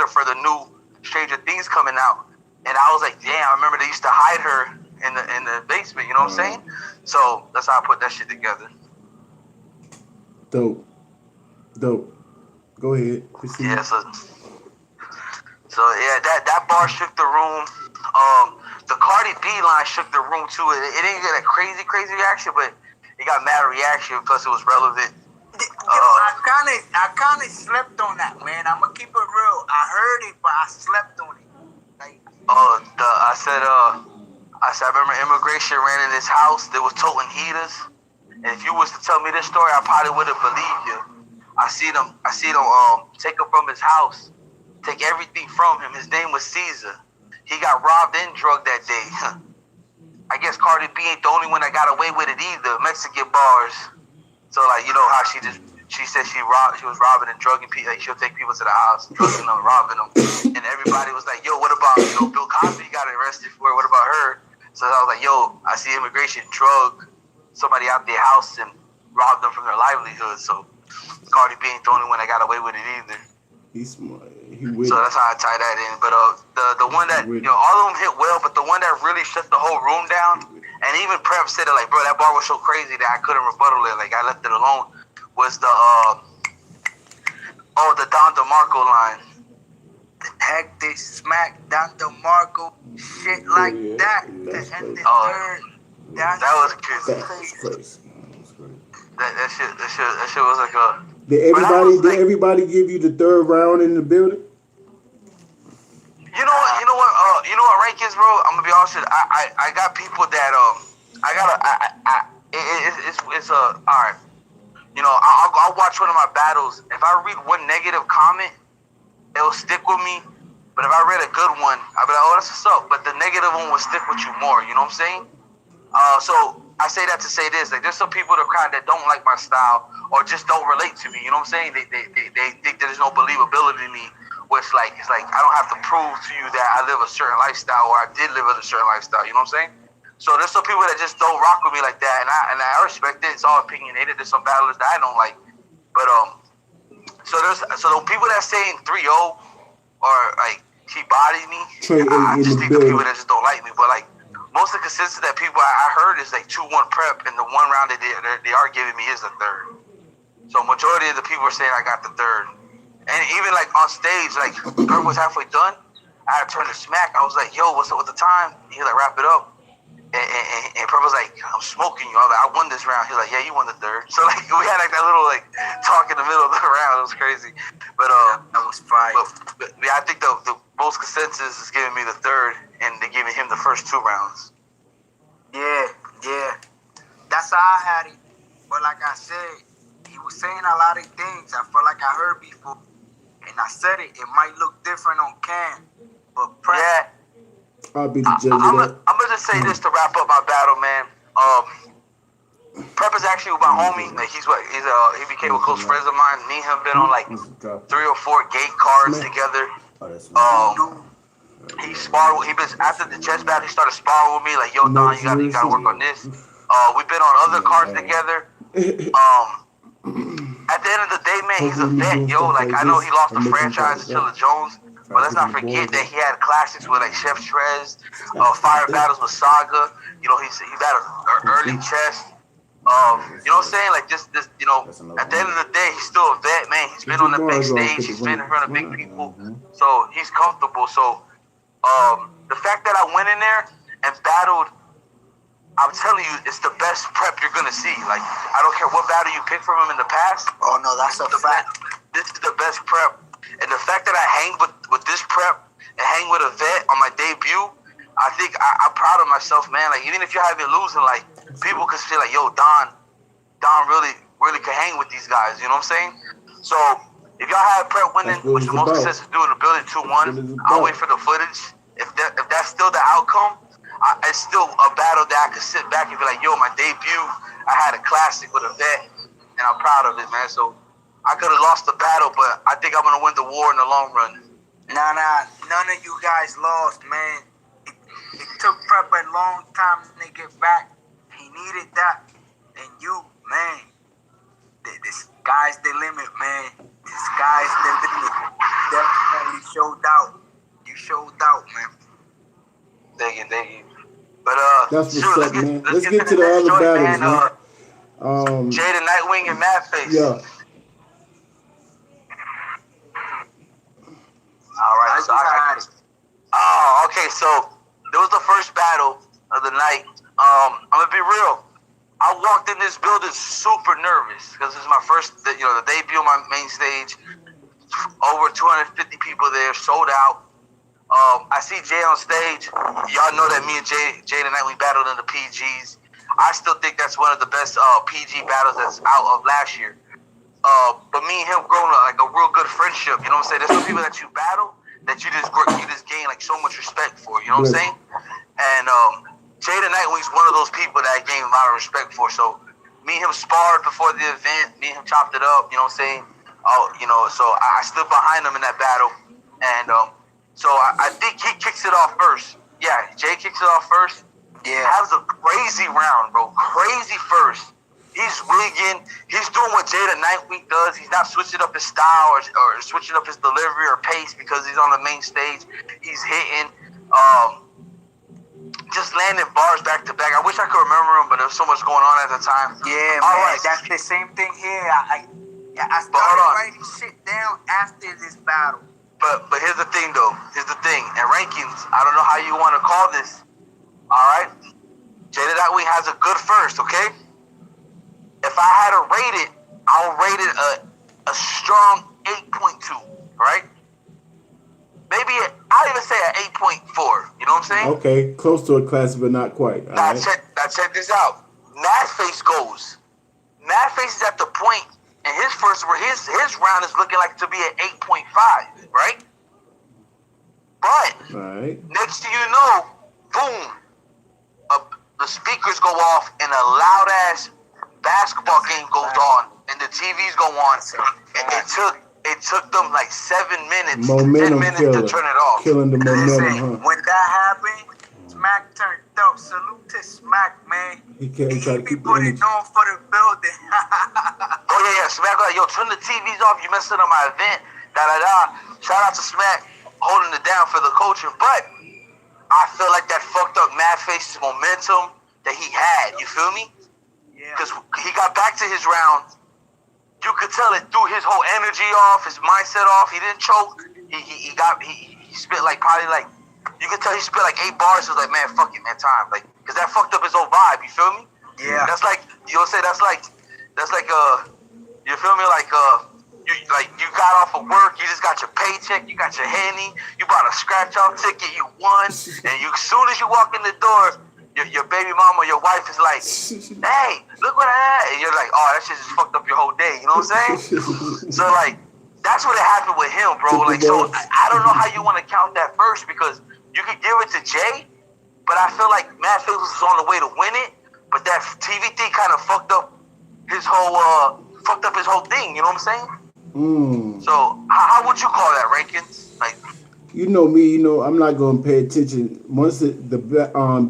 for the new Stranger Things coming out, and I was like, damn, I remember they used to hide her in the basement. You know what I'm saying? So that's how I put that shit together.
Dope. Go ahead. Proceed.
Yeah. So yeah, that bar shook the room. The Cardi B line shook the room too. It didn't get a crazy reaction, but it got mad reaction. Plus, it was relevant.
I kind of slept on that, man. I'm gonna keep it real. I heard it, but I slept on it. Like,
I said, I remember immigration ran in his house. They was toting heaters, and if you was to tell me this story, I probably would have believed you. I see them take him from his house, take everything from him. His name was Caesar. He got robbed and drugged that day. I guess Cardi B ain't the only one that got away with it either. Mexican bars. So like, how she said she was robbing and drugging people. Like, she'll take people to the house, drugging them, robbing them, and everybody was like, "Yo, what about Bill Cosby got arrested for it? What about her?" So I was like, "Yo, I see immigration drug somebody out their house and robbed them from their livelihood." So Cardi B ain't the only one that got away with it either.
He's smart.
So that's how I tie that in. But the one that all of them hit well, but the one that really shut the whole room down, and even Prep said it like, bro, that bar was so crazy that I couldn't rebuttal it. Like I left it alone. Was the Don DeMarco line.
hectic smack, Don DeMarco, shit like that. The end of third.
That was crazy. That shit was like a.
Did everybody give you the third round in the building?
You know what rank is, bro? I'm gonna be honest with you. I got people that it's all right. I'll watch one of my battles. If I read one negative comment, it'll stick with me. But if I read a good one, I'll be like, oh, that's what's up. But the negative one will stick with you more. You know what I'm saying? So I say that to say this: like, there's some people in the crowd that don't like my style or just don't relate to me. You know what I'm saying? They think there's no believability in me. Which it's like I don't have to prove to you that I live a certain lifestyle or I did live a certain lifestyle. You know what I'm saying? So there's some people that just don't rock with me like that, and I respect it. It's all opinionated. There's some battlers that I don't like, but so the people that saying 3-0 or like he bodied me, I just think the people that just don't like me. But like most of the consensus that people I heard is like 2-1 Prep, and the one round that they are giving me is the third. So majority of the people are saying I got the third. And even like on stage, like Prep was halfway done, I had to turn to Smack. I was like, "Yo, what's up with the time?" He like, "Wrap it up." And Prep was like, "I'm smoking you." I was like, "I won this round." He's like, "Yeah, you won the third." So like we had like that little like talk in the middle of the round. It was crazy, but
that was fire.
But yeah, I think the most consensus is giving me the third, and they're giving him the first 2 rounds.
Yeah, that's how I had it. But like I said, he was saying a lot of things I felt like I heard before. And I said it might look different on cam, but Prep.
Yeah.
I'll be the judge of that.
I'm gonna just say this to wrap up my battle, man. Prep is actually my homie. Like he became a close friend of mine. Me and him been on like 3 or 4 gate cards together. He sparred. After the chess battle, he started sparring with me. Like, yo, Don, you gotta work on this. We've been on other cards together. At the end of the day, man, he's a vet, yo. Like, I know he lost the franchise to Chilla Jones, but let's not forget that he had classics with like Chef Trez, fire battles with Saga. He battled early chess. You know what I'm saying? Like, just at the end of the day, he's still a vet, man. He's been on the big stage. He's been in front of big people, so he's comfortable. So, the fact that I went in there and battled, I'm telling you, it's the best Prep you're gonna see. Like, I don't care what battle you pick from him in the past.
Oh no, that's a fact.
this is the best prep. And the fact that I hang with this prep and hang with a vet on my debut, I think I'm proud of myself, man. Like, even if you have me losing, like, people can feel like, yo, Don really can hang with these guys. You know what I'm saying? So if y'all have prep winning, which the most success is doing, the building 2-1, I'll wait for the footage. If that's still the outcome, it's still a battle that I could sit back and be like, yo, my debut, I had a classic with a vet, and I'm proud of it, man. So I could have lost the battle, but I think I'm going to win the war in the long run.
Nah, none of you guys lost, man. It took Prep a long time to get back. He needed that. And you, man, the sky's the limit, man. The sky's the limit. Definitely showed out. You showed out, man.
Thank you. But
That's what's up, man. Let's get to the other battles, man.
Jada Nightwing and Madface.
Yeah.
All right. Okay. So there was the first battle of the night. I'm gonna be real. I walked in this building super nervous because this is my first, the debut on my main stage. Over 250 people there, sold out. I see Jay on stage. Y'all know that me and Jay tonight we battled in the PGs. I still think that's one of the best PG battles that's out of last year. But me and him grown like a real good friendship. You know what I'm saying? There's some people that you battle that you just gain like so much respect for. You know what I'm saying? And Jada Nightwing's one of those people that I gained a lot of respect for. So me and him sparred before the event. Me and him chopped it up. You know what I'm saying? So I stood behind him in that battle. And so I think he kicks it off first. Yeah, Jay kicks it off first.
Yeah.
That was a crazy round, bro. Crazy first. He's wigging. He's doing what Jada Nightwing does. He's not switching up his style or switching up his delivery or pace because he's on the main stage. He's hitting. Just landing bars back to back. I wish I could remember him, but there was so much going on at the time.
Yeah, man. Right. That's the same thing here. I started writing shit down after this battle.
But here's the thing, though. Here's the thing. In rankings, I don't know how you want to call this. All right? Jada Nightwing has a good first, okay? If I had to rate it, I'll rate it a strong 8.2, right? Maybe I'll even say an 8.4. You know what I'm saying?
Okay, close to a classic, but not quite.
Now check this out. Madface goes. Madface is at the point in his first where his round is looking like to be an 8.5, right? But next thing you know, boom, the speakers go off and a loud ass basketball game goes on and the TVs go on. And it took them like 7 minutes, 10 minutes to turn it off.
Killing the momentum,
When that happened, Smack turned up. Salute to Smack, man.
He tried to keep
put it on for the building.
Yeah. Smack like, yo, turn the TVs off. You messing up my event. Shout out to Smack holding it down for the culture. But I feel like that fucked up Madface's momentum that he had. You feel me?
Yeah.
Because he got back to his round. You could tell it threw his whole energy off, his mindset off. He didn't choke. He spit like probably like, you could tell he spit like 8 bars. He was like, man, fuck it, man, time. Like, cause that fucked up his whole vibe. You feel me?
Yeah.
That's like, you'll say that's like you feel me? Like you got off of work, you just got your paycheck, you got your Henny, you bought a scratch off ticket, you won, and as soon as you walk in the door, your baby mama, your wife is like, hey, look what I had. And you're like, oh, that shit just fucked up your whole day. You know what I'm saying? So, like, that's what happened with him, bro. Like, so I don't know how you want to count that first because you could give it to Jay, but I feel like Madface was on the way to win it, but that TV thing kind of fucked up his whole thing. You know what I'm saying? So, how would you call that, Rankins? Like,
you know me, I'm not going to pay attention. Once the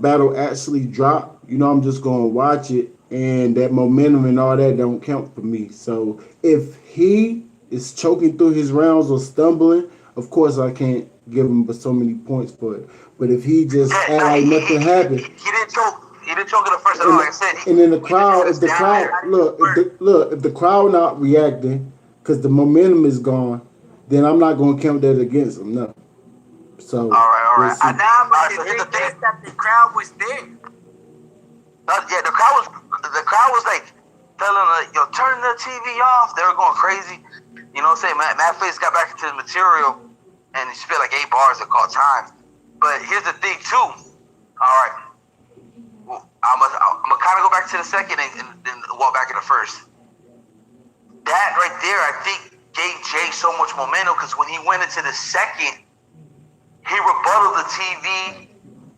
battle actually drop, I'm just going to watch it. And that momentum and all that don't count for me. So if he is choking through his rounds or stumbling, of course I can't give him but so many points for it. But if he just act like nothing happened.
He didn't choke. He didn't choke in the first at all. Like I said.
And then the crowd, if the crowd not reacting because the momentum is gone, then I'm not going to count that against him. No. So,
all right.
So here's the thing that the crowd was there.
Yeah, the crowd was like telling her, yo, turn the TV off. They were going crazy. You know what I'm saying? Matt Face got back into the material and he spit like 8 bars that called time. But here's the thing too. All right. Well, I'm gonna kind of go back to the second and then walk back in the first. That right there, I think, gave Jay so much momentum because when he went into the second, he rebutted the TV.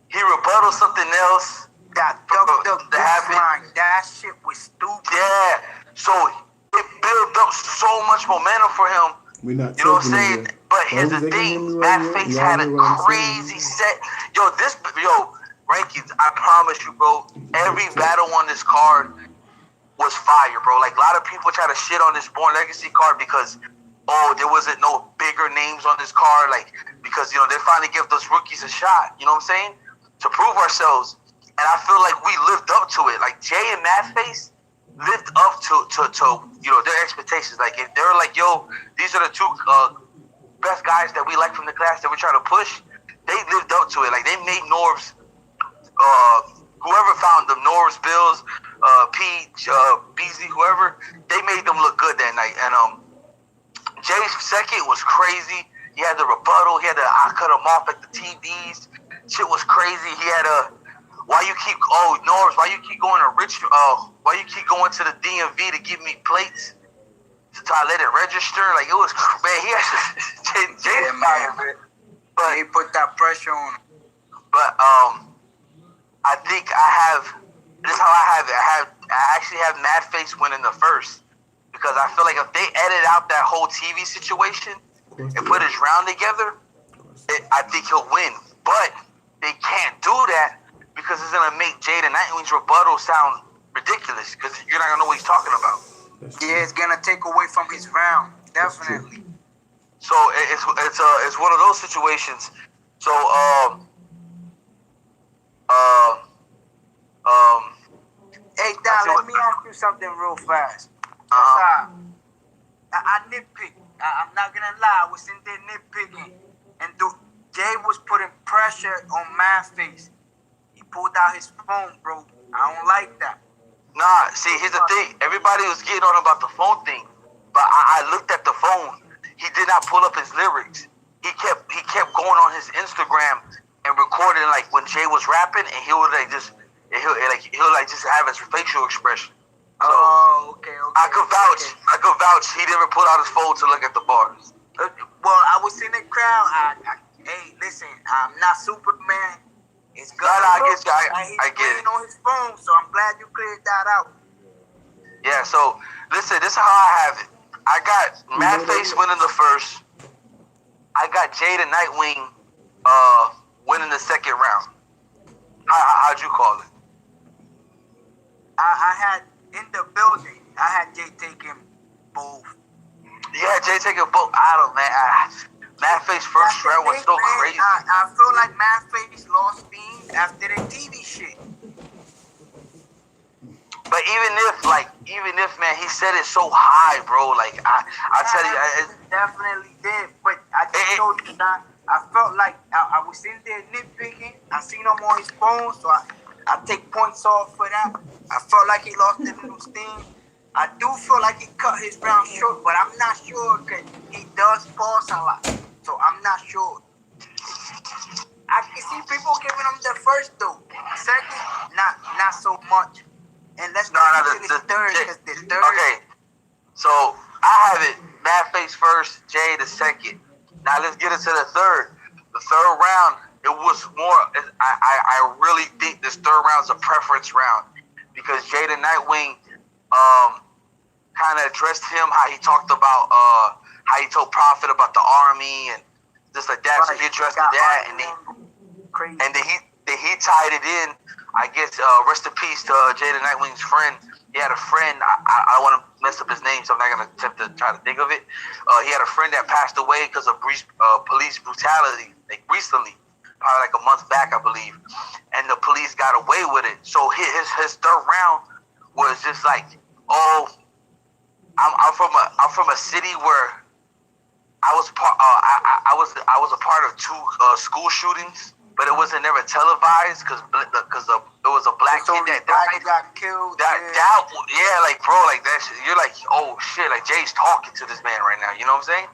He rebutted something else.
That that shit was stupid.
Yeah. So it built up so much momentum for him.
We're not
You know what I'm
taking
saying?
it.
But here's the thing, Matt Face had a crazy set. Yo, rankings, I promise you, bro, every battle on this card was fire, bro. Like, a lot of people try to shit on this Born Legacy card because, there wasn't no bigger names on this card, like, because, they finally give those rookies a shot, you know what I'm saying? To prove ourselves. And I feel like we lived up to it. Like, Jay and Matt Face lived up to their expectations. Like, if they're like, yo, these are the two best guys that we like from the class that we're trying to push, they lived up to it. Like, they made Norbs, whoever found them, Norbs, Bills, Pete, Beasley, whoever, they made them look good that night. And Jay's second was crazy. He had the rebuttal. He had the I cut him off at the TVs. Shit was crazy. He had Norbs, why you keep going to why you keep going to the DMV to give me plates? To try to let it register? Like, it was, man, he had Jay's fire, man. But
he put that pressure on him.
But I think this is how I have it. I actually have Mad Face winning the first because I feel like if they edit out that whole TV situation and put his round together, I think he'll win. But they can't do that because it's gonna make Jaden Nightwing's rebuttal sound ridiculous because you're not gonna know what he's talking about.
Yeah, it's gonna take away from his round, definitely.
So it's one of those situations. So
hey, Don, let me ask you something real fast. I nitpick. I'm not gonna lie. I was in there nitpicking, and Jay was putting pressure on my face. He pulled out his phone, bro. I don't like that.
Nah, see, here's the thing. Everybody was getting on about the phone thing, but I looked at the phone. He did not pull up his lyrics. He kept going on his Instagram and recording like when Jay was rapping, and he'll just have his facial expression. So
okay.
I could vouch. He never pulled out his phone to look at the bars.
Well, I was in the crowd. Hey, listen, I'm not Superman. It's good.
I get you. I get it.
On his phone, so I'm glad you cleared that out.
Yeah. So listen, this is how I have it. I got Mad Face winning the first. I got Jada Nightwing winning the second round. How'd you call it?
I had in the building. I had Jay taking both.
Yeah, Jay taking both. I don't, man. Mad Face first round was so crazy.
I feel like Mad Face lost steam after the TV shit.
But even if man, he said it so high, bro. Like I tell you,
it definitely did. But I just told you that I felt like I was in there nitpicking. I seen him on his phone, so I take points off for that. I felt like he lost a little steam. I do feel like he cut his round short, but I'm not sure because he does pause a lot. So I'm not sure. I can see people giving him the first though. Second, not so much. And let's go to the third because the third.
Okay, so I have it. Mad Face first, Jay the second. Now let's get into the third. The third round, it was more. I really think this third round is a preference round because Jay the Nightwing kind of addressed him how he talked about how he told Prophet about the army and just like that. Right. So he addressed that and then he tied it in. I guess rest in peace to Jay the Nightwing's friend. He had a friend. I don't want to mess up his name, so I'm not gonna attempt to try to think of it. He had a friend that passed away because of police brutality, like recently, probably like a month back, I believe. And the police got away with it. So his third round was just like, I'm from a city where I was a part of two school shootings but it wasn't never televised because it was a black kid that died.
Got killed.
Yeah, like bro, like that shit. You're like, oh shit, like Jay's talking to this man right now. You know what I'm saying?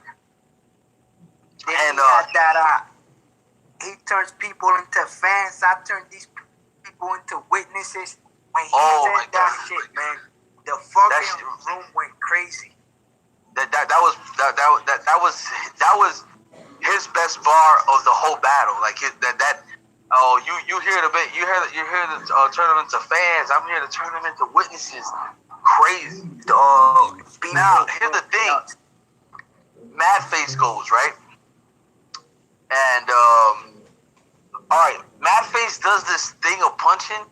Then he had that. He turns people into fans. I turn these people into witnesses. When he said that shit, man, the fucking room went crazy.
That was his best bar of the whole battle. Like you hear the bit, you hear the turn them into fans. I'm here to turn them into witnesses. Crazy. Now here's the thing. Mad Face goes right, and all right, Mad Face does this thing of punching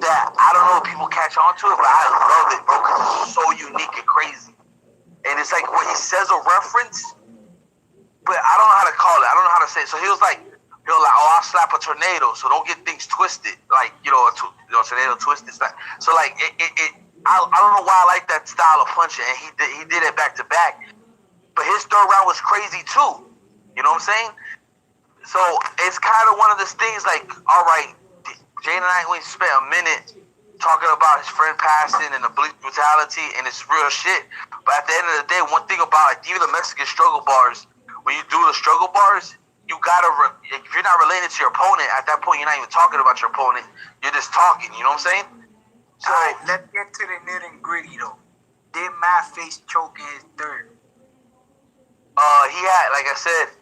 that I don't know if people catch on to it, but I love it, bro, because it's so unique and crazy. And it's like when he says a reference, but I don't know how to call it. I don't know how to say it. So he was like, oh, I'll slap a tornado, so don't get things twisted. Like, a tornado twisted. So like, I don't know why I like that style of punching, and he did it back to back. But his third round was crazy too. You know what I'm saying? So it's kind of one of those things like, all right, Jada Nightwing spent a minute talking about his friend passing and the police brutality, and it's real shit. But at the end of the day, one thing about even the Mexican struggle bars, when you do the struggle bars, you gotta, if you're not related to your opponent, at that point, you're not even talking about your opponent. You're just talking, you know what I'm saying? So,
all right, let's get to the nitty gritty though. Did Mad Face choke in his third?
He had, like I said,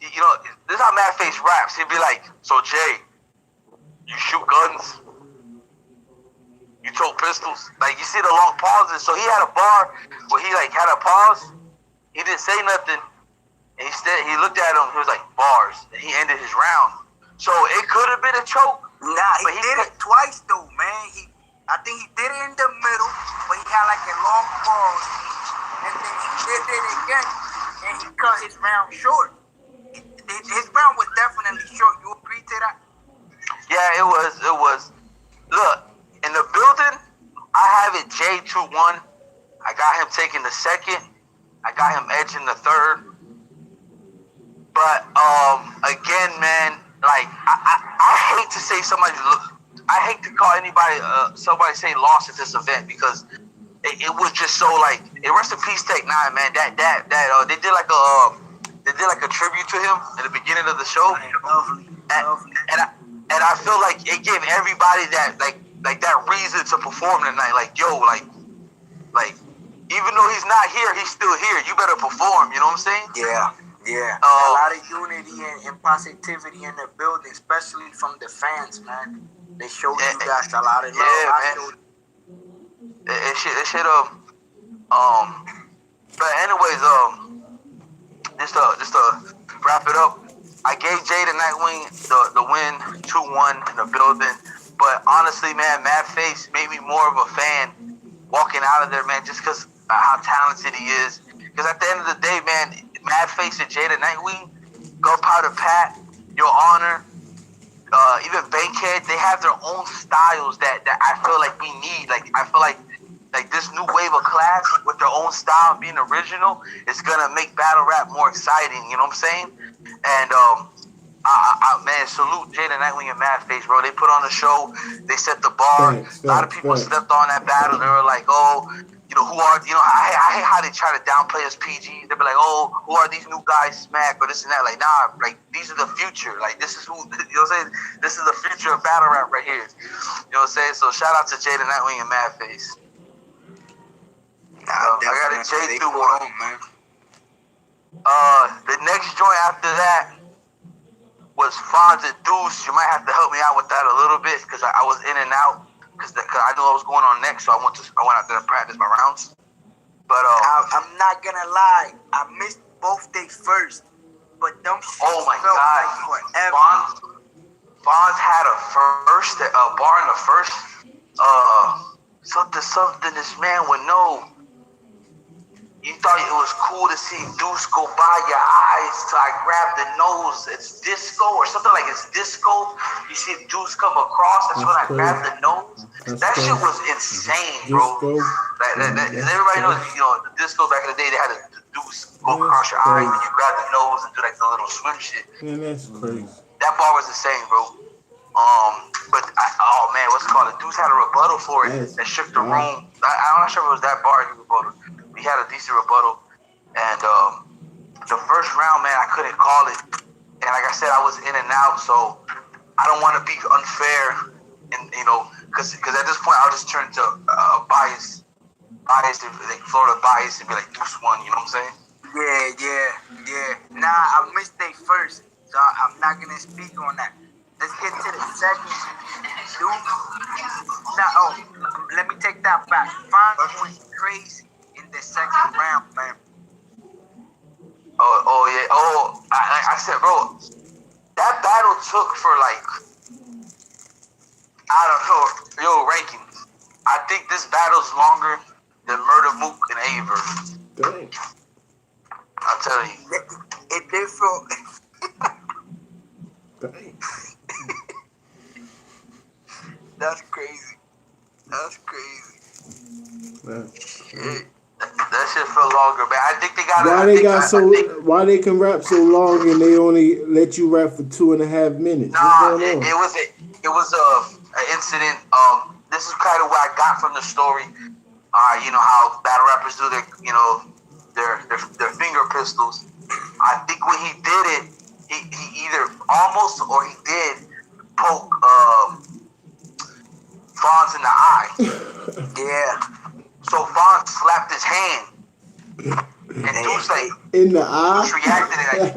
this is how Mad Face raps. He'd be like, so Jay, you shoot guns? You throw pistols? Like, you see the long pauses. So he had a bar where he, like, had a pause. He didn't say nothing. And he looked at him. He was like, bars. And he ended his round. So it could have been a choke.
Nah, he did it twice, though, man. I think he did it in the middle, but he had, like, a long pause. And then he did it again, and he cut his round short. His round was definitely short. You agree to that?
Yeah, it was. Look. In the building, I have it J2-1. I got him taking the second. I got him edging the third. But again, man, like I hate to say I hate to call somebody say lost at this event because it was just so like. Rest in peace, Tech 9, man. They did like a tribute to him at the beginning of the show.
Lovely.
And I feel like it gave everybody that that reason to perform tonight. Like, yo, like even though he's not here, he's still here. You better perform. You know what I'm saying?
Yeah. A lot of unity and positivity in the building, especially from the fans, man. They showed you guys a lot of love.
Yeah, man. It should have. But anyways, just to wrap it up, I gave Jada Nightwing the win, 2-1 in the building. But honestly, man, Mad Face made me more of a fan walking out of there, man, just because of how talented he is. Because at the end of the day, man, Mad Face and Jada Nightwing, Gunpowder Pat, Your Honor, even Bankhead, they have their own styles that I feel like we need. Like, I feel like this new wave of class with their own style and being original is going to make battle rap more exciting, you know what I'm saying? And, man, salute Jada Nightwing and Mad Face, bro. They put on a show. They set the bar. A lot of people stepped on that battle. They were like, oh, I hate how they try to downplay us PG. They be like, oh, who are these new guys, Smack, or this and that. Like, nah, like, these are the future. Like, this is who, you know what I'm saying? This is the future of battle rap right here. You know what I'm saying? So, shout out to Jada Nightwing and Mad Face. I got a J2-1.
Man.
The next joint after that was Fonz and Deuce. You might have to help me out with that a little bit because I was in and out because I knew what was going on next, so I went out there to practice my rounds. But
I'm not gonna lie, I missed both days first, but them shit
oh my
felt
God,
like forever.
Fonz had a bar in the first. Something this man would know. You thought it was cool to see Deuce go by your eyes till I grabbed the nose. It's disco or something like it's disco. You see Deuce come across. That's when I grabbed the nose. That shit was insane, bro. Everybody knows, the disco back in the day, they had the Deuce go across your eyes and you grab the nose and do like the little swim shit.
Man, that's crazy.
that bar was insane, bro. Oh man, what's it called? The dudes had a rebuttal for it that shook the room. I'm not sure if it was that bar he rebuttal. We had a decent rebuttal, and the first round, man, I couldn't call it, and like I said, I was in and out, so I don't want to be unfair, and because at this point I'll just turn to bias, like Florida bias, and be like Deuce won. You know what I'm saying?
Yeah. Nah, I missed they first, so I'm not gonna speak on that. Let's get to the second. Let me take that back. Fonz went crazy in the second round, man.
Oh yeah. I said, bro, that battle took for like, I don't know, rankings. I think this battle's longer than Murder Mook and Aver.
Dang.
I'll tell you.
It did feel.
Dang.
That's crazy.
That shit feel longer, man. I think they got.
Why they can rap so long and they only let you rap for 2.5 minutes?
Nah, it was an incident. This is kind of what I got from the story. You know how battle rappers do their finger pistols. I think when he did it, he either almost or he did poke Fonz in the eye.
Yeah.
So Fonz slapped his hand, and Deuce like
in the eye.
Deuce reacted like,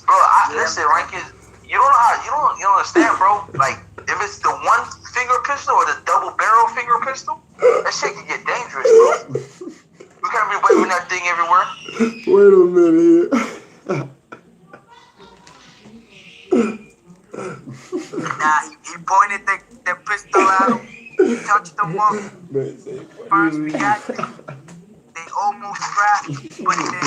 bro. Listen, Rankins, you don't understand, bro. Like if it's the one finger pistol or the double barrel finger pistol, that shit can get dangerous, bro. We can't be waving that thing everywhere.
Wait a minute here.
Nah, he pointed the pistol at him. He touched him up. First reacted. They almost crashed, but then he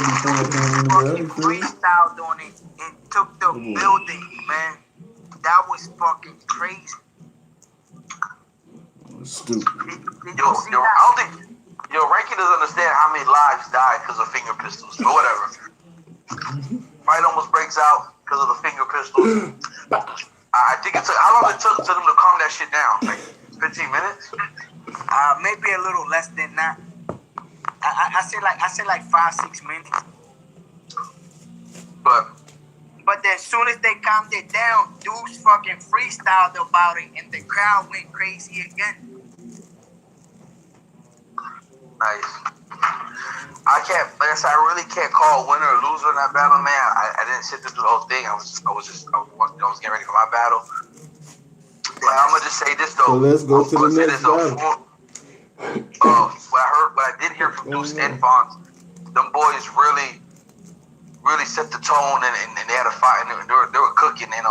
fucking freestyled on it and took the building, man. That was fucking crazy.
Stupid.
Did you see that?
I don't think Rankin doesn't understand how many lives died because of finger pistols, but whatever. Fight almost breaks out because of the finger pistols. I think it took, how long it took to them to calm that shit down? Like 15 minutes?
Maybe a little less than that. I say like 5-6 minutes. But then as soon as they calmed it down, Deuce fucking freestyled about it and the crowd went crazy again.
Nice. I can't, like I said, I really can't call winner or loser in that battle, man. I didn't sit through the whole thing. I was getting ready for my battle. But I'm gonna just say this though.
So let's go to the next battle.
What I did hear from Deuce and Fonz, them boys really set the tone and they had a fight and they were cooking and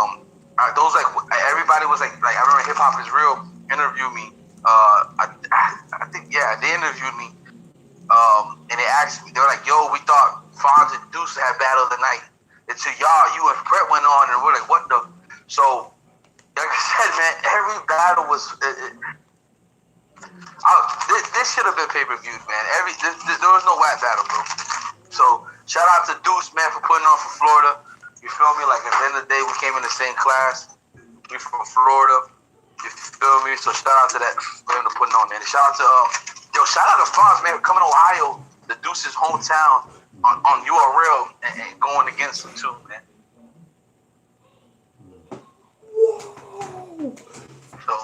those like everybody was like I remember Hip Hop Is Real interviewed me. I think they interviewed me. And they asked me, they were like, yo, we thought Fonz and Deuce had battle of the night. Until you and Brett went on, and we're like, what the? So, like I said, man, every battle was. This should have been pay-per-viewed, man. There was no whack battle, bro. So, shout out to Deuce, man, for putting on for Florida. You feel me? Like, at the end of the day, we came in the same class. We from Florida. You feel me? So, shout out to that, for him to putting on, man. And shout out to, shout out to Fonz, man, coming to Ohio, the Deuce's hometown, on URL, and going against him, too, man. So.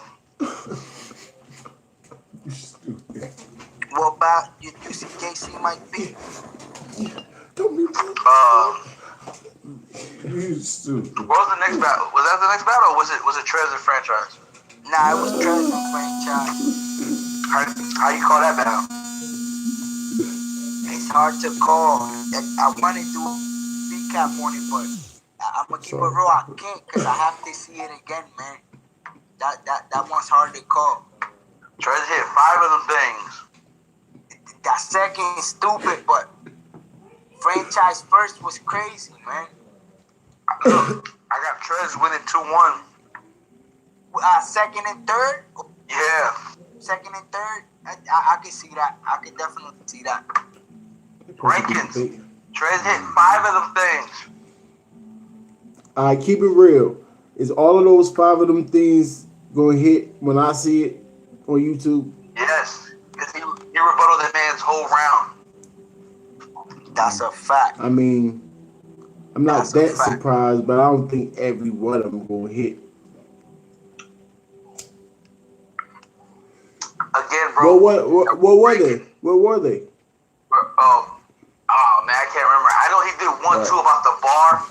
What about you see JC Mike B?
You stupid.
What was the next battle? Was that the next battle, or was it Trez and Franchise?
Nah, it was Trez and Franchise.
How you call that battle?
It's hard to call. I want to do a recap on it, but I'm gonna keep it real. I can't because I have to see it again, man. That one's hard to call.
Trez hit 5 of them things.
That second is stupid, but Franchise first was crazy, man.
Look, I got Trez winning 2-1.
Second and third?
Yeah. Second
and third? I can see that. I can definitely see that.
Rankins. Trez hit 5 of them things.
I keep it real. Is all of those five of them things gonna hit when I see it on YouTube?
Yes, because he rebutted that man's whole round.
That's a fact.
I mean, I'm not
That's a
that
fact.
surprised, but I don't think every one of them gonna hit.
Again, bro.
What were they? What were they?
Oh man, I can't remember. I know he did one too about the bar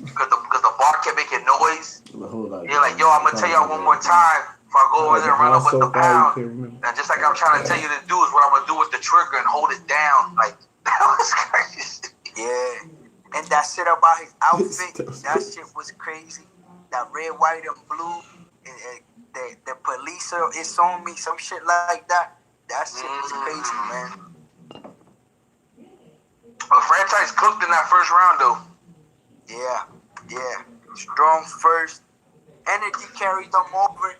because the bar kept making noise. You're like, yo, I'm gonna tell y'all one more time before I go over there and run up with the pound. And just like I'm trying to tell you to do is what I'm gonna do with the trigger and hold it down. Like that was crazy.
Yeah. And that shit about his outfit, that shit was crazy. That red, white, and blue. The police is on me, some shit like that. That shit was crazy, man.
A franchise cooked in that first round though.
Yeah. Strong first. Energy carried them over.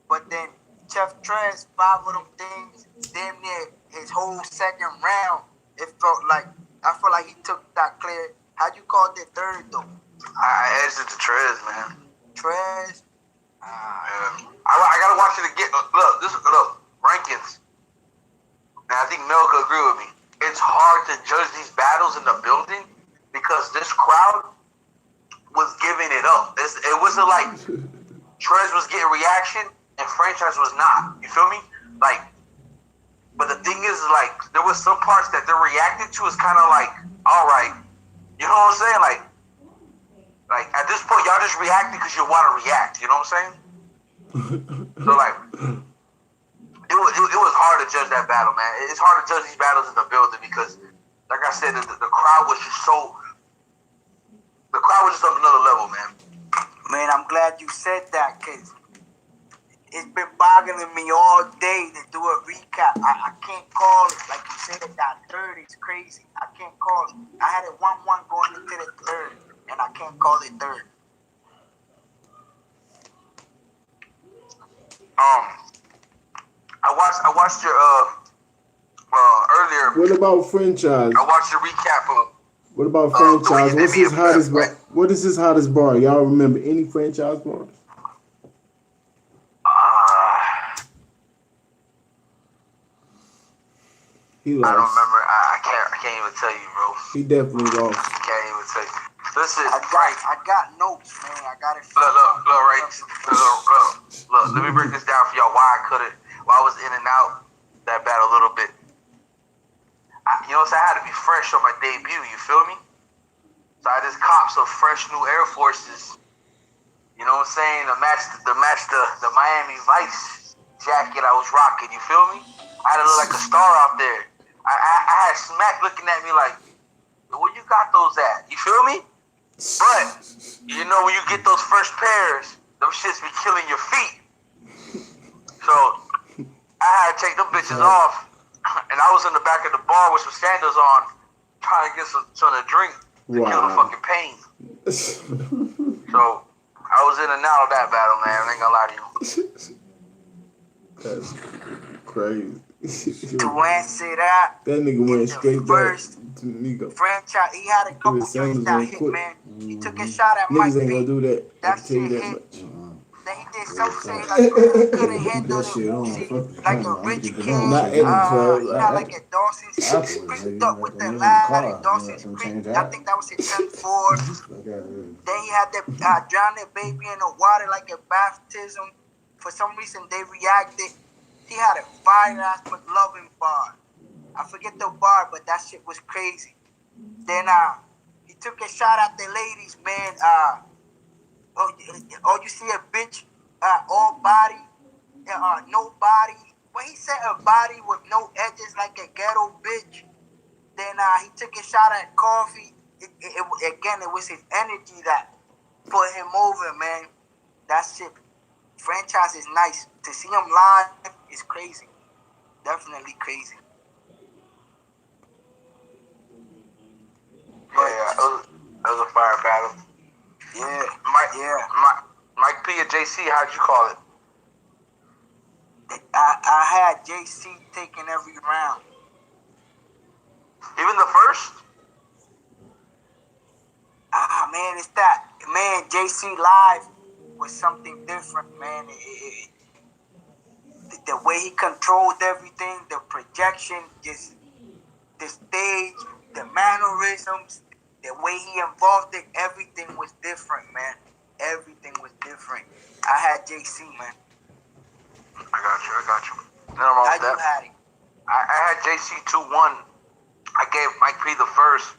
But then Chef Trez, five of them things, damn near his whole second round. I felt like he took that clear. How'd you call the third though?
I edged it to Trez, man.
Trez?
I gotta watch it again. Look, rankings. And I think Mel could agree with me. It's hard to judge these battles in the building because this crowd was giving it up. It wasn't like Trez was getting reaction and franchise was not. You feel me? Like, but the thing is, like, there was some parts that they're reacting to is kind of like, all right, you know what I'm saying? Like at this point, y'all just reacting because you want to react. You know what I'm saying? So like, it was hard to judge that battle, man. It's hard to judge these battles in the building because, like I said, the crowd was just so. The crowd was just on another level, man.
Man, I'm glad you said that because it's been boggling me all day to do a recap. I can't call it. Like you said, that third is crazy. I can't call it. I had it 1-1 going into the third, and I can't call it third.
I watched your earlier.
What about franchise?
I watched your recap of.
What about franchise? What's his hottest bar? What is his hottest bar? Y'all remember any franchise bars? He lost.
I don't remember. I can't even tell you, bro.
He definitely lost.
I can't even tell you. Listen,
I got notes, man. I got it.
Look. Let me break this down for y'all. Why I was in and out that battle a little bit. You know what I'm saying? I had to be fresh on my debut. You feel me? So I just copped some fresh new Air Forces. You know what I'm saying? To match the Miami Vice jacket I was rocking. You feel me? I had to look like a star out there. I had Smack looking at me like, where you got those at? You feel me? But, you know, when you get those first pairs, them shits be killing your feet. So, I had to take them bitches off. And I was in the back of the bar with some sandals on, trying to get some to drink to kill the fucking pain. So, I was in and out of that battle, man. I ain't gonna lie to you.
That's crazy.
To answer that
nigga went straight
first
back to Nico.
Franchise, he had a couple joints that hit, man. He took a shot at Mike
Niggas ain't
B.
gonna do that.
That
I can tell you
shit
that
hit.
much.
Then he did something like he couldn't handle it. Like a rich kid.
Not every club.
He got like a Dawson's Creek up with the lad at Dawson's Creek. I think that was his 10-4. Then he had the drowned the baby in the water like a baptism. For some reason, they reacted. He had a fire-ass McLovin bar. I forget the bar, but that shit was crazy. Then he took a shot at the ladies, man. You see a bitch, all body, no body. When he said a body with no edges like a ghetto bitch, then he took a shot at Coffee. It was his energy that put him over, man. That shit. Franchise is nice. To see him live is crazy. Definitely crazy.
Yeah, it was a fire battle.
Yeah.
Mike P and JC, how'd you call it?
I had JC taking every round.
Even the first?
Man, it's that man. JC Live was something different, man. The way he controlled everything, the projection, just the stage, the mannerisms, the way he involved it, everything was different, man. Everything was different. I had JC, man.
I got you. Nothing wrong
How
with
you
that.
had it?
I had JC 2-1. I gave Mike P the first.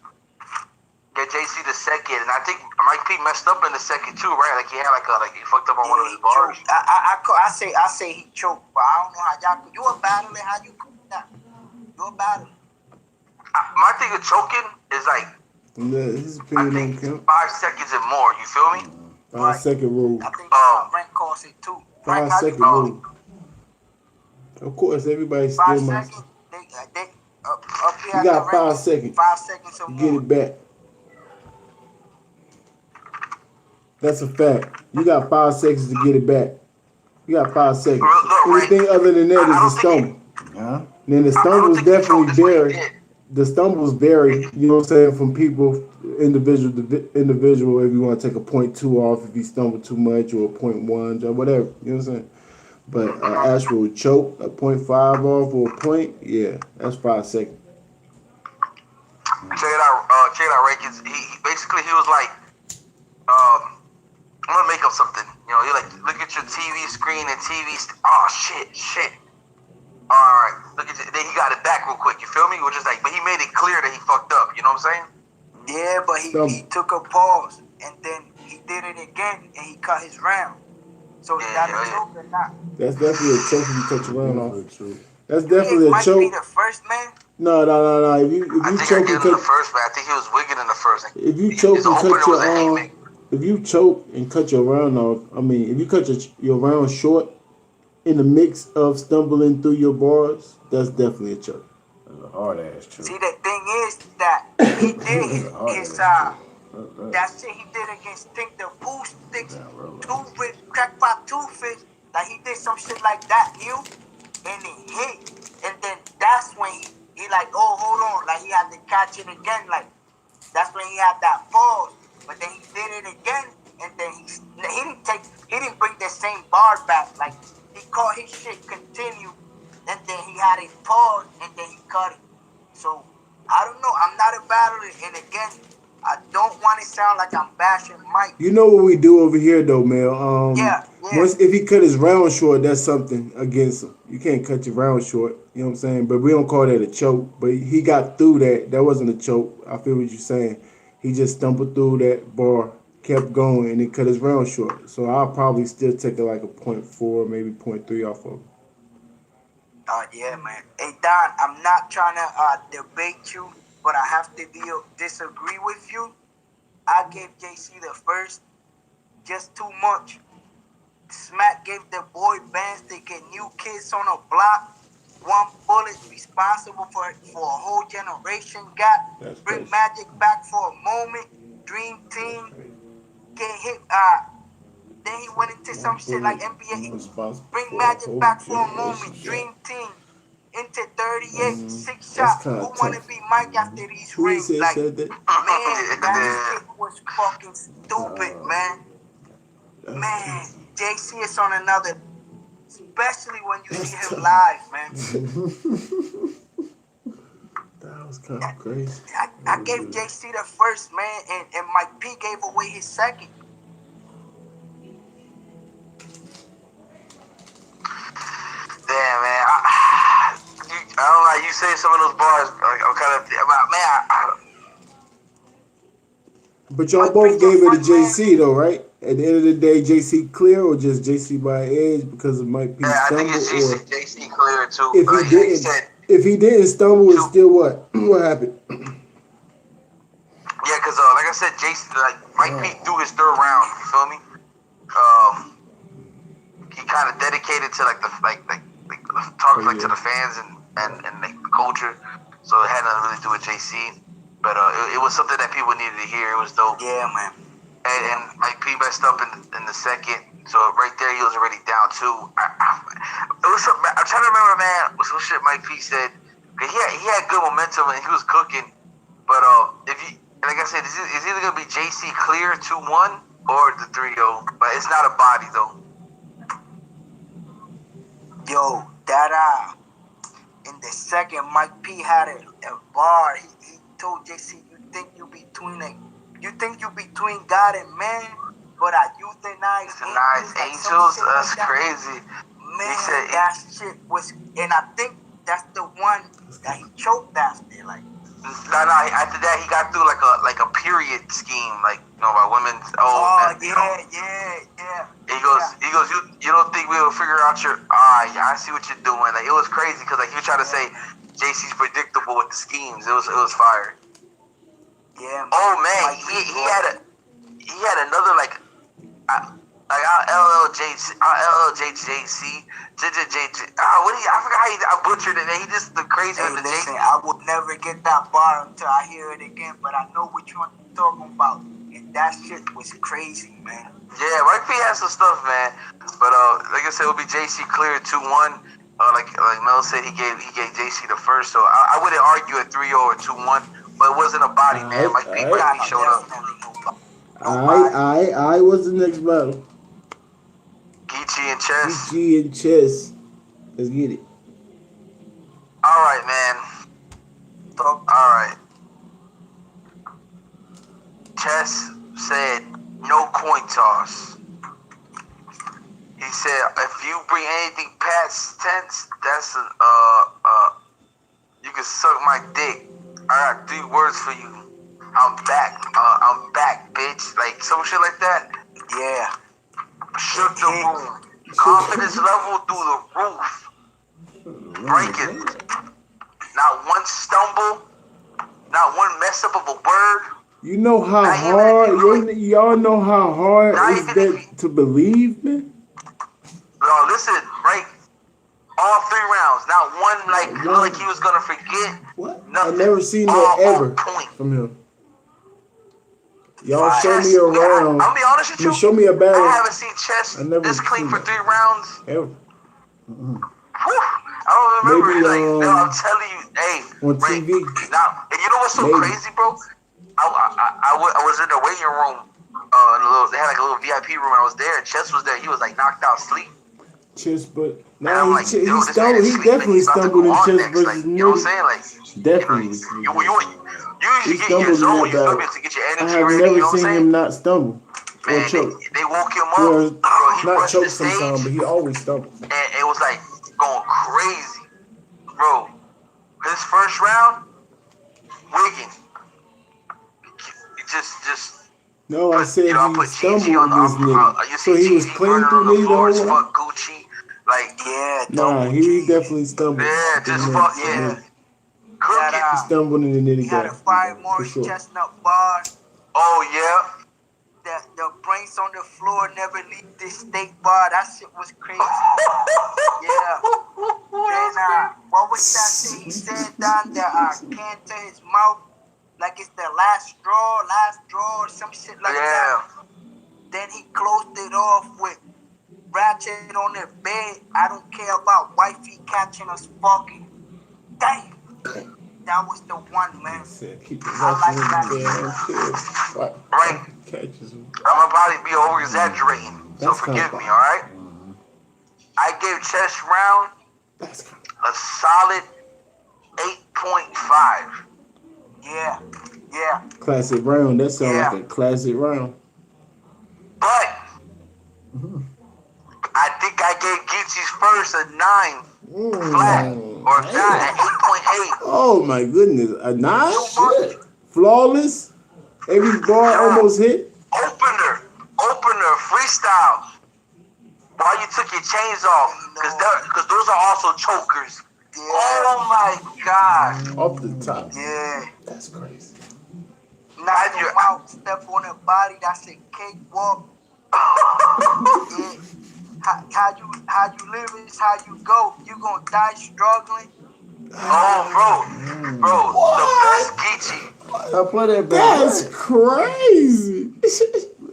Get JC the second, and I think Mike P messed up in the second too, right? Like he had like he fucked up on one of his bars.
Choked. I say he choked, but I don't know how y'all. You a battler? How you cook that? You a battler?
My thing of choking is like
His
I
opinion
think
don't count.
5 seconds and more. You feel me?
5-second rule.
I think Rank calls it too.
5-second rule. Of course, everybody
5
still must.
seconds. They up here.
You got 5 seconds.
5 seconds or
You
more.
get it back. That's a fact. You got 5 seconds to get it back. You got 5 seconds.
Look,
Anything other than that is a stumble.
Huh?
Then the
I
stumble
don't
was
think he choked.
definitely
That's what he
varied.
did.
The stumbles vary, you know what I'm saying, from people, individual to individual. If you want to take a 0.2 off, if you stumble too much, or a 0.1, or whatever, you know what I'm saying. But actual choke, a 0.5 off or a point, yeah, that's 5 seconds.
Check it out, Rankins. He basically he was like, I'm gonna make up something. You know, he like look at your TV screen and oh shit. All right, look at it. Then he got it back real quick. You feel me? Which is like, but he made it clear that he fucked up. You know what I'm saying?
Yeah, but he took a pause and then he did it again and he cut his round. So is that a choke or not?
That's definitely a choke if you touch around off.
True.
That's definitely a
Might
choke.
be the first man.
No. If you
I think
choke
I gave
and
him the
cut,
first, man. I think he was wigging in the first. Like,
if you choke
his
and cut
opener was a
your
haymaker.
if you choke and cut your round off, I mean, if you cut your round short in the mix of stumbling through your bars, that's definitely a choke.
That's a hard ass choke.
See, the thing is that he did his that shit he did against Think the Boo Sticks, Crackpot Two Fish, like he did some shit like that, and it hit, and then that's when he like, oh, hold on, like he had to catch it again, like that's when he had that pause, but then he did it again, and then he didn't bring the same bar back, like he caught his shit continue, and then he had it paused, and then he cut it. So I don't know. I'm not a battler, and again, I don't want to sound like I'm bashing Mike.
You know what we do over here, though, Mel.
Yeah.
Once if he cut his round short, that's something against him. You can't cut your round short. You know what I'm saying? But we don't call that a choke. But he got through that. That wasn't a choke. I feel what you're saying. He just stumbled through that bar, kept going, and then cut his round short. So I'll probably still take it like a 0.4, maybe 0.3 off of him.
Yeah, man. Hey, Don, I'm not trying to debate you, but I have to disagree with you. I gave JC the first, just too much. Smack gave the boy bands to get new kids on a block. One bullet responsible for a whole generation gap.
That's
Bring
crazy.
Magic back for a moment. Dream team. Get hit. Then he went into some shit like NBA. Bring Magic back for a moment. Dream team. Into 38, 6 shots. Who want to be Mike after these
Who
rings?
said
Like,
that?
man, that shit was fucking stupid, man. Man, JC is on another, especially when you see him live, man.
That was kind of crazy.
I gave JC the first, man, and Mike P gave away his second.
Damn, man. I don't know. You say some of those bars, like, I'm kind of, man.
But y'all both gave it to JC, though, right? At the end of the day, JC clear or just JC by edge because of Mike P
I
stumble?
think it's JC clear too.
If he didn't stumble, it's still what? What happened?
Yeah, because like I said, JC, like Mike P threw his third round. You feel me? He kind of dedicated to like talk to the fans and the culture. So it had nothing really to do with JC, but it was something that people needed to hear. It was dope.
Yeah, man.
And Mike P messed up in the second, so right there he was already down two. It was something, I'm trying to remember, man. Some shit Mike P said. He had good momentum and he was cooking, but if like I said, it's either gonna be JC Clear 2-1 or the 3-0, but it's not a body though.
Yo, that in the second, Mike P had a bar. He told JC, you think you between God and man, but I euthanize
Angels, that's crazy.
Man,
He said,
that shit was, and I think that's the one that he choked after, like.
No. After that, he got through like a period scheme, like by women.
Yeah.
He goes. You don't think we will figure out your? Yeah, I see what you're doing. Like it was crazy because like he was trying to say JC's predictable with the schemes. It was fire.
Yeah.
Oh man, he had another like I'll LLJC. What do you? I forgot how I butchered it. He just the crazy
Hey,
with the
listen,
JC.
I would never get that bar until I hear it again, but I know which one you're talking about. And that shit was crazy, man.
Yeah, Mike P has some stuff, man. But like I said, it'll be JC Clear 2-1. Like Mel said, he gave JC the first, so I wouldn't argue a 3-0 or 2-1, but it wasn't a body, man. Mike P showed up.
I was the next battle.
Geechee and Chess.
Geechee and Chess. Let's get it.
All right, man. All right. Chess said no coin toss. He said if you bring anything past tense, that's you can suck my dick. I got 3 words for you. I'm back, bitch. Like some shit like that.
Yeah.
Shook the room. Confidence level through the roof. Breaking. Not one stumble. Not one mess up of a word.
You know how hard, y'all know how hard is that to believe, man?
No, listen, right? All 3 rounds. Not one like he was gonna forget.
What?
Nothing.
I never seen that ever from him. Y'all show me a round.
I'll be honest with you.
Show me a battle.
I haven't seen Chess this clean for 3 rounds.
Ever.
I don't remember.
Maybe,
no, I'm telling you, hey,
on TV.
Now, and you know what's so crazy, bro? I was in the waiting room. They had like a little VIP room. I was there. And Chess was there. He was like knocked out asleep.
Chess, but
he
stumbled. He definitely stumbled in Chess versus
you know what I'm saying? Like
definitely.
You usually get in your zone. You feel me to get your energy ready.
I have never seen him not stumble.
Man,
or choke.
They woke him up. Bro, he
not choke
the stage,
sometimes, but he always stumbled.
And it was like going crazy, bro. His first round, Wiggin. Just.
No, I said he
put
stumbled on this nigga. So he was clean through me the whole way?
Fuck Gucci. Like,
nah, he definitely stumbled.
Yeah, just fuck, yeah.
He stumbled in the nitty.
He had a 5 Morris chestnut bar.
Oh, yeah.
The brains on the floor never leave this state bar. That shit was crazy. Yeah. Then, what was that thing he said down there? Can to his mouth. Like it's the last straw, or some shit like that. Then he closed it off with ratchet on the bed. I don't care about wifey catching us fucking. Damn. That was the one, man. I like that.
Right. I'm probably be over exaggerating, so forgive me, all right? I gave Chess round a solid 8.5. Yeah.
Classic round. That sounds like a classic round.
But I think I gave Geechee's first a 9 flat or 9 at 8.8.
Oh my goodness, a 9? Shit. Flawless. Every bar almost hit.
Opener, freestyle. While you took your chains off, because those are also chokers. Yeah. Oh my God.
Off the top.
Yeah.
That's crazy.
Knock him out, step on her body, that's a cakewalk. Yeah. How you live is how you go. You gonna die struggling.
Oh, bro, the best Geechee.
I play that back. That's crazy.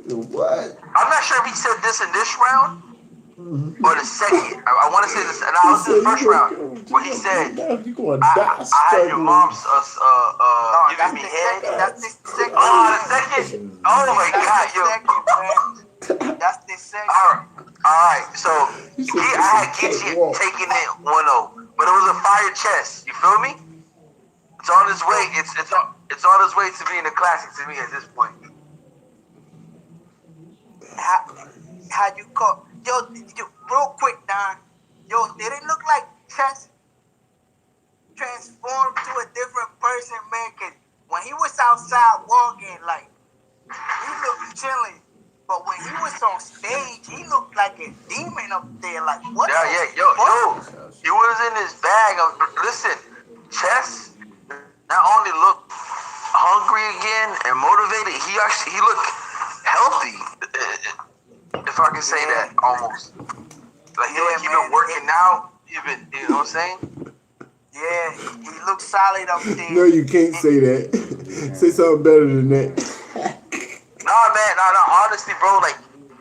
What?
I'm not sure if he said this in this round, or the second. I want to say this. And I was in the first round where he said,
"You gonna die
I had your
struggling."
mom's
No,
giving me head.
That's the second.
Oh, the second. Oh my God,
That's the
yo.
second, man. That's the second.
All right. So
You said
I had
you can't
Geechee
walk.
taking it 1-0, but it was a fire chest. You feel me? It's on his way. It's on his way to being a classic to me at this point.
How you call yo, real quick, Don. Yo, did it look like Chess transformed to a different person, man? Cause when he was outside walking, like he looked chilling. But when he was on stage, he looked like a demon up there. Like what?
Yeah, yo, he was in his bag. Listen, Chess not only looked hungry again and motivated, he looked healthy, if I can say that, almost. Like he been working out. He been, you know what I'm saying?
Yeah, he looked solid up there.
No, you can't say that. Say something better than that.
Nah, man, honestly, bro, like,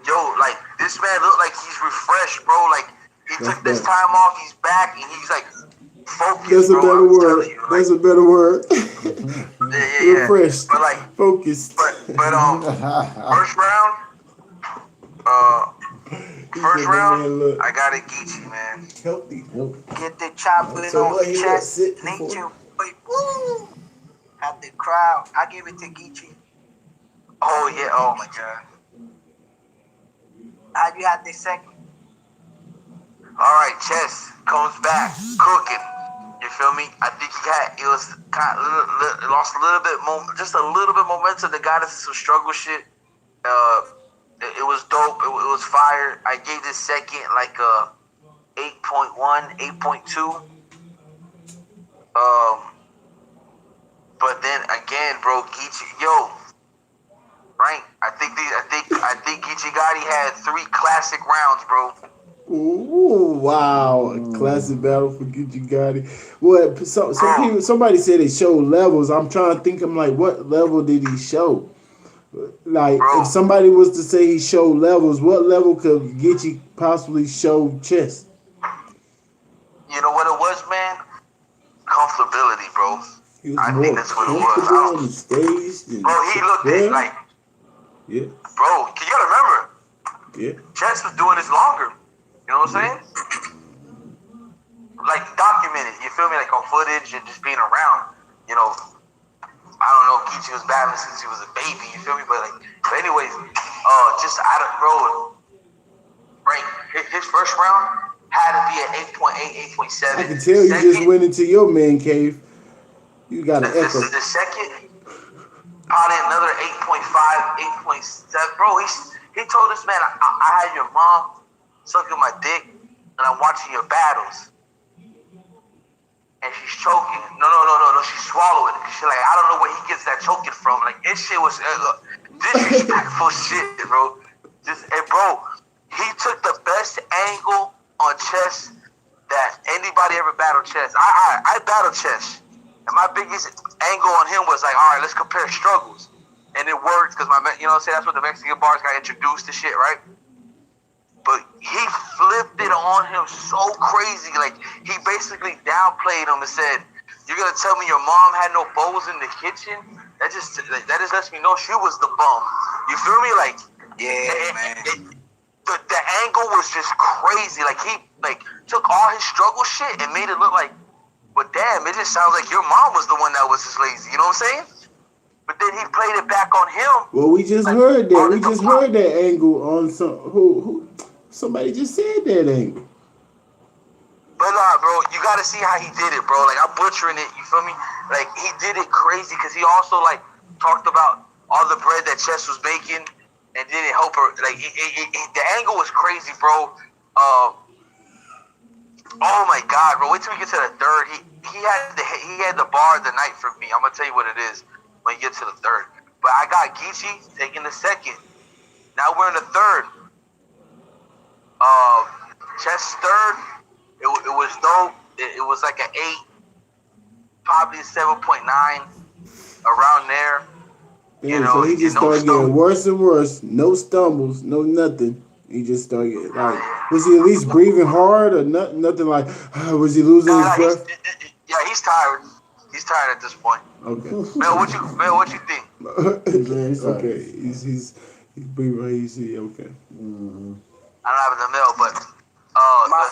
yo, like, this man look like he's refreshed, bro. Like, he took this time off, he's back, and he's like focused.
That's a
bro.
better
I'm
word.
telling you, like,
That's a better word.
yeah.
Refreshed.
But like,
Focused.
but first round, I got it, Geechee, man.
Healthy.
Get the chopping
So
on
what,
the
he got
chest.
sick before?
Nature, wait, woo! At the crowd, I give it to Geechee.
Oh yeah, oh my God.
How you had the second?
All right, Chess comes back cooking. You feel me? I think it was kind of lost a little bit, just a little bit momentum. That got us some struggle shit. It was dope. It was fire. I gave this second like a 8.1, 8.2. But then again, bro, Geechee, yo, right? I think Geechee Gotti had 3 classic rounds, bro.
Ooh, wow. A classic battle for Geechee Gotti. Well, somebody said they showed levels. I'm trying to think, I'm like, what level did he show? Like, if somebody was to say he showed levels, what level could Geechee possibly show Chess?
You know what it was, man? Comfortability, bro.
He was
I
more
think that's what it
comfortable
was.
on the stage.
Bro, he looked at like,
yeah,
bro, you gotta remember,
yeah.
Chess was doing this longer. You know what I'm saying? Like, documented, you feel me? Like, on footage and just being around. You know, I don't know if Geechee was battling since he was a baby, you feel me? But anyways, just out of, bro, right, his first round had to be at 8.8, 8.7.
I can tell you just went into your man cave. You got an echo.
The second, probably another 8.5, 8.7. Bro, he told this man, I had your mom sucking my dick, and I'm watching your battles. And she's choking. No, she's swallowing. She's like, I don't know where he gets that choking from. Like, this shit was disrespectful shit, bro. Bro, he took the best angle on Chess that anybody ever battled Chess. I battled Chess, and my biggest angle on him was like, all right, let's compare struggles, and it worked because you know what I'm saying, that's what the Mexican bars got introduced to shit, right? But he flipped it on him so crazy, like he basically downplayed him and said, "You're gonna tell me your mom had no bowls in the kitchen? That just lets me know she was the bum." You feel me? Like,
yeah, man.
The angle was just crazy. Like, he took all his struggle shit and made it look like, well, damn, it just sounds like your mom was the one that was just lazy. You know what I'm saying? But then he played it back on him.
Well, we just heard that. We just heard that angle on who somebody just said that angle.
But nah, bro, you gotta see how he did it, bro. Like, I'm butchering it. You feel me? Like, he did it crazy because he also talked about all the bread that Chess was making. And didn't help her. Like, the angle was crazy, bro. Oh my God, bro! Wait till we get to the third. He had the bar of the night for me. I'm gonna tell you what it is when you get to the third. But I got Geechee taking the second. Now we're in the third. Chess third. It was dope. It was like an 8, probably a 7.9, around there.
Damn, so he just started getting worse and worse. No stumbles, no nothing. He just started like, was he at least breathing hard or nothing like? Was he losing his breath?
He's tired. He's tired at this point.
Okay.
Mel, what you think?
Okay, he's breathing easy. Okay.
Mm-hmm.
I don't have the Mel, but the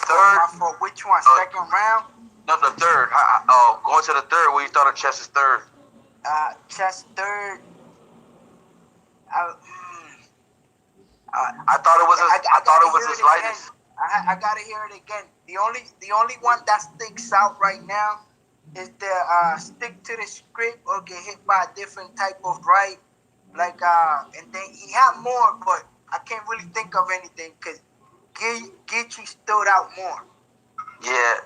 third.
My fault. Which one? Second round?
No, the third. Going to the third. What you thought of Chess's third?
Chess third.
I thought it was. I thought it was his lightest.
I gotta hear it again. The only one that sticks out right now is the stick to the script or get hit by a different type of right. Like and then he had more, but I can't really think of anything because Geechee stood out more.
Yeah,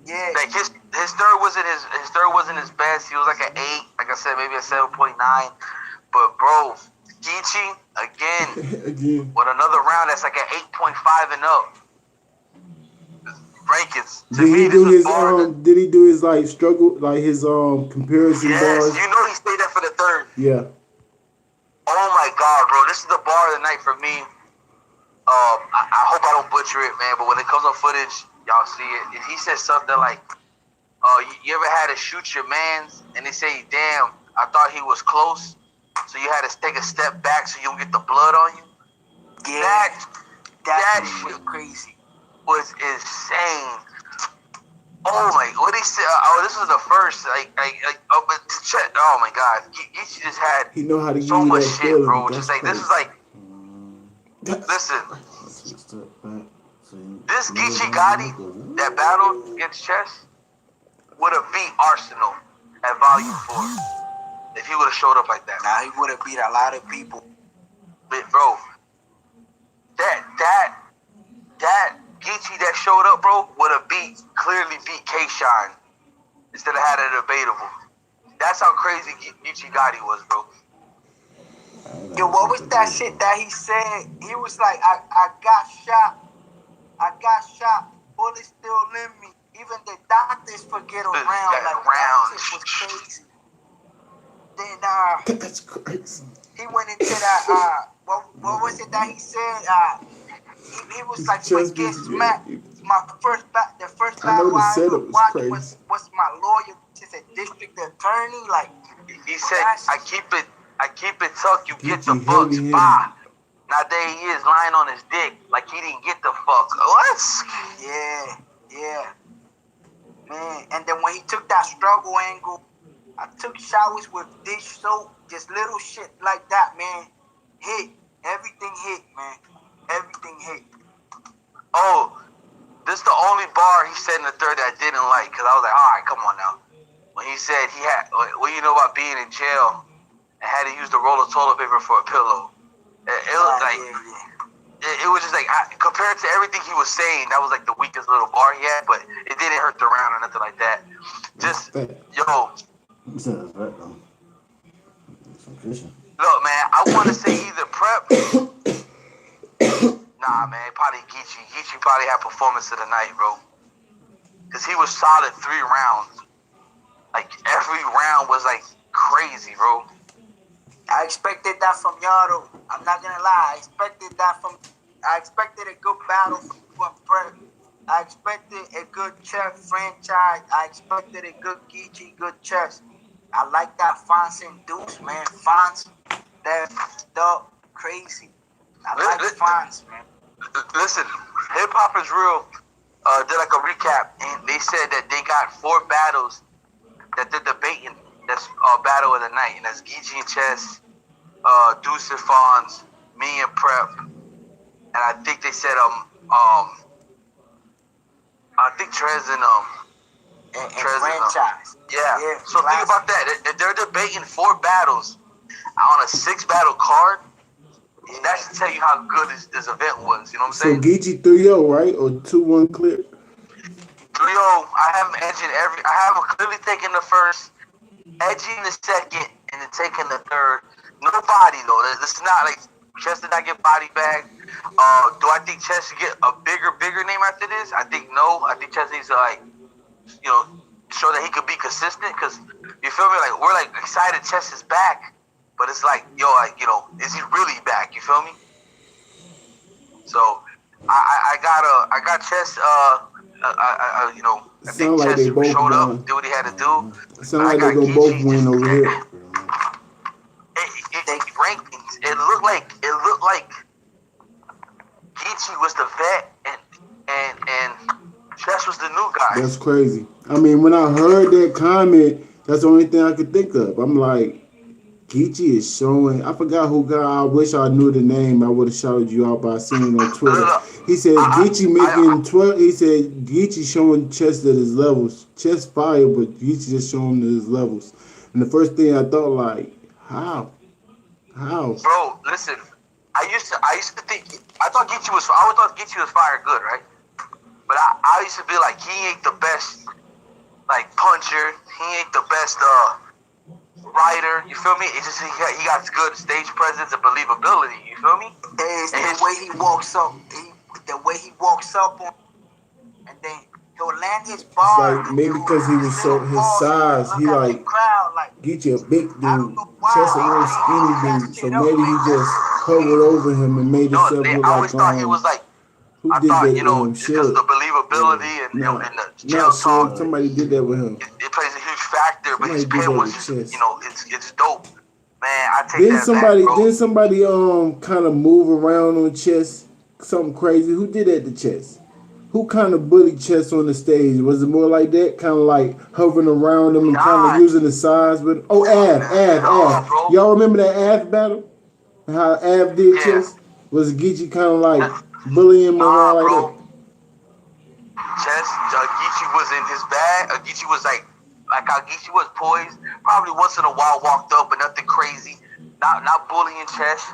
yeah.
Like his third wasn't his best. He was like an 8, like I said, maybe a 7.9. But bro, Geechee again with another round that's like an 8.5 and up. Rankings.
Did he do his like struggle, like his comparison bars?
You know he stayed there for the third.
Yeah.
Oh my God, bro, this is the bar of the night for me. I hope I don't butcher it, man. But when it comes on footage, y'all see it. And he said something like, "You ever had to shoot your man's and they say, damn, I thought he was close, so you had to take a step back so you don't get the blood on you."
Yeah,
that
shit
shit
crazy.
Was insane. Oh my! What he said? This was the first. Oh my God! Geechee just had
he know how to
so much shit,
feeling.
bro.
That's
just like
crazy.
this is like. Listen, this Geechee Gotti that battled against Chess would have beat Arsenal at Volume 4 if he would have showed up like that.
Nah, he would have beat a lot of people.
But bro, that Geechee that showed up, bro, would have clearly beat K-Shine instead of had it debatable. That's how crazy Geechee Gotti was, bro.
Yo, what was that shit that he said? He was like, I got shot, bullets still in me. Even the doctors forget a round. Like, that shit was crazy. Then,
that's crazy.
He went into that, what was it that he said? He was like, forget smack. The first battle I ever watched was my lawyer, just a district attorney. Like,
he said, I keep it tucked, you get the bucks. Bah. Now there he is lying on his dick like he didn't get the fuck. What?
Yeah. Man, and then when he took that struggle angle, I took showers with dish soap, just little shit like that, man. Hit. Everything hit, man. Everything hit.
Oh, this is the only bar he said in the third that I didn't like, because I was like, all right, come on now. When he said he had, what you know about being in jail and had to use the roll of toilet paper for a pillow. It was like, it was just like, compared to everything he was saying, that was like the weakest little bar he had, but it didn't hurt the round or nothing like that. Just, yo. Look, man, I want to say either Prep. Nah, man, probably Geechee. Geechee probably had performance of the night, bro. Because he was solid 3 rounds. Like, every round was, like, crazy, bro.
I expected that from y'all, though. I'm not going to lie. I expected a good battle from Prep. I expected a good chess franchise. I expected a good Geechee, good chess. I like that Fonz and Deuce, man. Fonz, that stuff, crazy. I like Fonz, man.
Listen, Hip Hop is Real did like a recap, and they said that they got 4 battles that they're debating. That's battle of the night, and that's Geechee and Chess, Deuce and Fonz, me and Prep, and I think they said I think Trez and
franchise.
Yeah. So think about that. If they're debating 4 battles on a 6-battle card, that should tell you how good this event was. You know what I'm saying?
So Geechee 3-0, right? Or 2-1 clear?
3-0. I haven't clearly taken the first, edging the second, and then taking the third. No body though. This is not like Chess did not get body back. Do I think Chess should get a bigger name after this? I think no. I think Chess needs to show that he could be consistent. Cause you feel me? Like we're like excited Chess is back, but it's like is he really back? You feel me? So I got Chess. You know, I think
Sound like
Chess
they both
showed up,
won.
did what he had to do.
Sound
But I
like they
got
gonna both
Geechee
win
just
over here.
rankings. It looked like Geechee was the vet and Chess was the new guy.
That's crazy. I mean, when I heard that comment, that's the only thing I could think of. I'm like, Geechee is showing. I forgot who guy. I wish I knew the name. I would have shouted you out, but I seen it on Twitter.
Look,
He said Geechee
I
making 12. He said Geechee showing Chess that his levels. Chess fire, but Geechee just showing his levels. And the first thing I thought, like, how?
bro, listen. I used to think I thought Geechee was. I always thought Geechee was fire good, right? But I used to be like, he ain't the best like puncher. He ain't the best writer. You feel me? It's just he got good stage presence and believability. You feel me?
It's the way he walks up. The way he walks up on, and then he'll land his
It's
bar.
like maybe because he was so his size, he like
crowd like.
Geechee a big
I don't
dude,
know why.
Chess a little skinny dude. So maybe he just hovered over him and made
No,
himself look
I always
like
thought he was like.
who
I
did
thought,
that
you
with
know,
him?
because of the believability and, you know, and the jail
Not sure.
talk,
Somebody did that with him.
it plays a huge factor. But his
Somebody did
pen
that
was
with
just,
Chess.
you know, it's dope, man. I take
Didn't
that back, bro.
somebody kind of move around on Chess? Something crazy. Who did that to Chess? Who kind of bullied Chess on the stage? Was it more like that? Kind of like hovering around him and kind of using the size with. Oh, Av.
Bro.
Y'all remember that Av battle? How Av did
Yeah.
Chess? Was Geechee kind of like bullying him around like
bro.
that?
Chess, Geechee was in his bag. Geechee was like how Geechee was poised. Probably once in a while walked up, but nothing crazy. Not bullying Chess.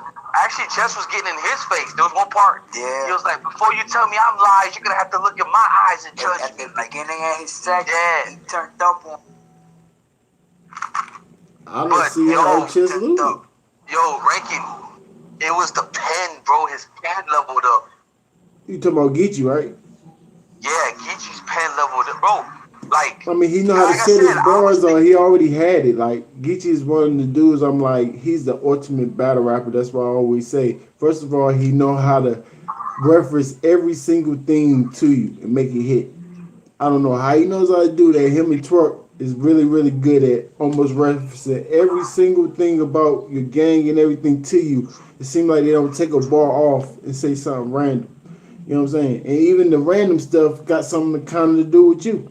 Actually, Chess was getting in his face. There was one part.
Yeah.
He was like, before you tell me I'm lies, you're gonna have to look at my eyes and judge
At
me.
the beginning of his set,
Yeah.
he turned up on.
I don't
But,
see how Chess lose.
Yo, ranking. It was the pen, bro. His pen leveled up.
You talking about Geechee, right?
Yeah, Geechee's pen leveled up, bro. Like,
I mean, he know how to
like I
set his
said,
bars on. He already had it. Like Geechee is one of the dudes. I'm like, he's the ultimate battle rapper. That's why I always say. First of all, he know how to reference every single thing to you and make it hit. I don't know how he knows how to do that. Him and Twerk is really, really good at almost referencing every single thing about your gang and everything to you. It seems like they don't take a bar off and say something random. You know what I'm saying? And even the random stuff got something to kind of do with you.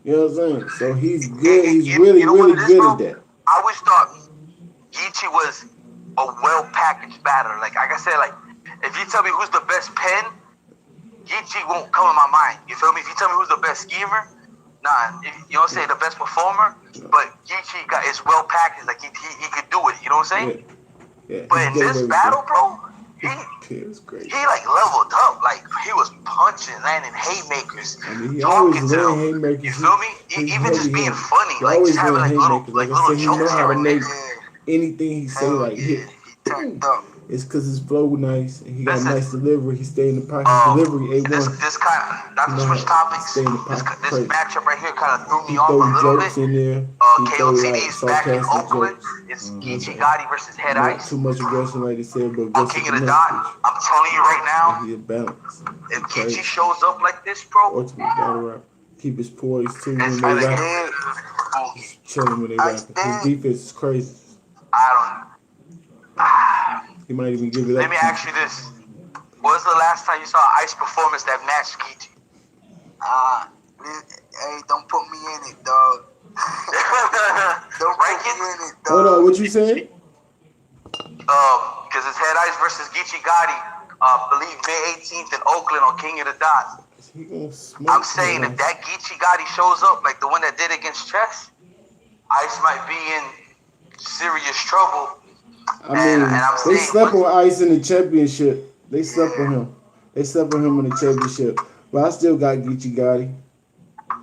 You know what I'm saying? So he's good. He's really,
you know what
really
it is,
good
bro?
at that.
I always thought Geechee was a well-packaged battler. Like I said, like, if you tell me who's the best pen, Geechee won't come in my mind. You feel me? If you tell me who's the best schemer, nah, you don't say the best performer, but Geechee is well packaged. Like he could do it. You know what I'm saying?
Yeah.
But in this battle, bro, he like leveled up. Like he was punching, landing haymakers,
I mean, he
talking
always
to
land
them.
haymakers.
You feel me? Even just being funny,
He
like
always
just having
land
like little
haymakers. Like I said, he know
jokes
how
here
to
and
make
there.
anything he say like hit.
He turned up.
It's because his flow nice and he got
Listen,
nice delivery. He stay in the pocket. His delivery A1.
This kind of, not to switch topics.
Stay in the
This
pocket.
matchup right here kind of threw
He
me off
throw
a little
jokes
bit.
in there. He throw like
KOTD's back in
sarcastic
Oakland.
jokes.
It's Geechee Gotti versus Head
Not
Ice.
too much aggression like they said, but
On
aggressive
King of the
enough.
Dot, I'm telling you right now,
He a balance.
if
Okay.
Geechee shows up like this, bro,
Ultimate battle rap. Keep his poise too when
it's
they
gonna
rap.
get.
Chilling when they rap. His defense is crazy.
I don't.
He might even give it up.
Let me ask you this: when was the last time you saw an Ice performance that matched Geechee?
Hey, don't put me in it, dog. Don't put me in it, dog.
Hold on, what you said?
Because it's Head Ice versus Geechee Gotti. Believe May 18th in Oakland on King of the Dot.
He gonna smoke.
I'm saying if that Geechee Gotti shows up like the one that did against Chess, Ice might be in serious trouble.
I mean, they slept on Ice in the championship. They slept on him. They slept on him in the championship. But I still got Geechee Gotti.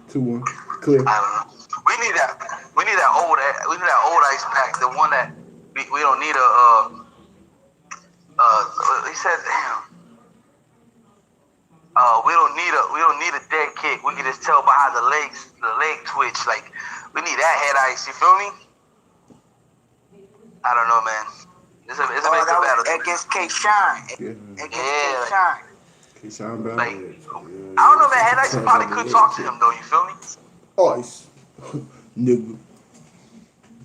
2-1. Clear.
I don't know. We need that old Ice pack. The one that we don't need he said, damn. We don't need a dead kick. We can just tell by how the leg twitch. Like we need that Head Ice. You feel me? I don't know, man. It's a good battle
against K Shine.
Yeah.
Against K Shine.
Keyshawn Battle.
Like, I don't know, man. Head Ice probably could talk to him though. You feel me?
Ice. Nigga. You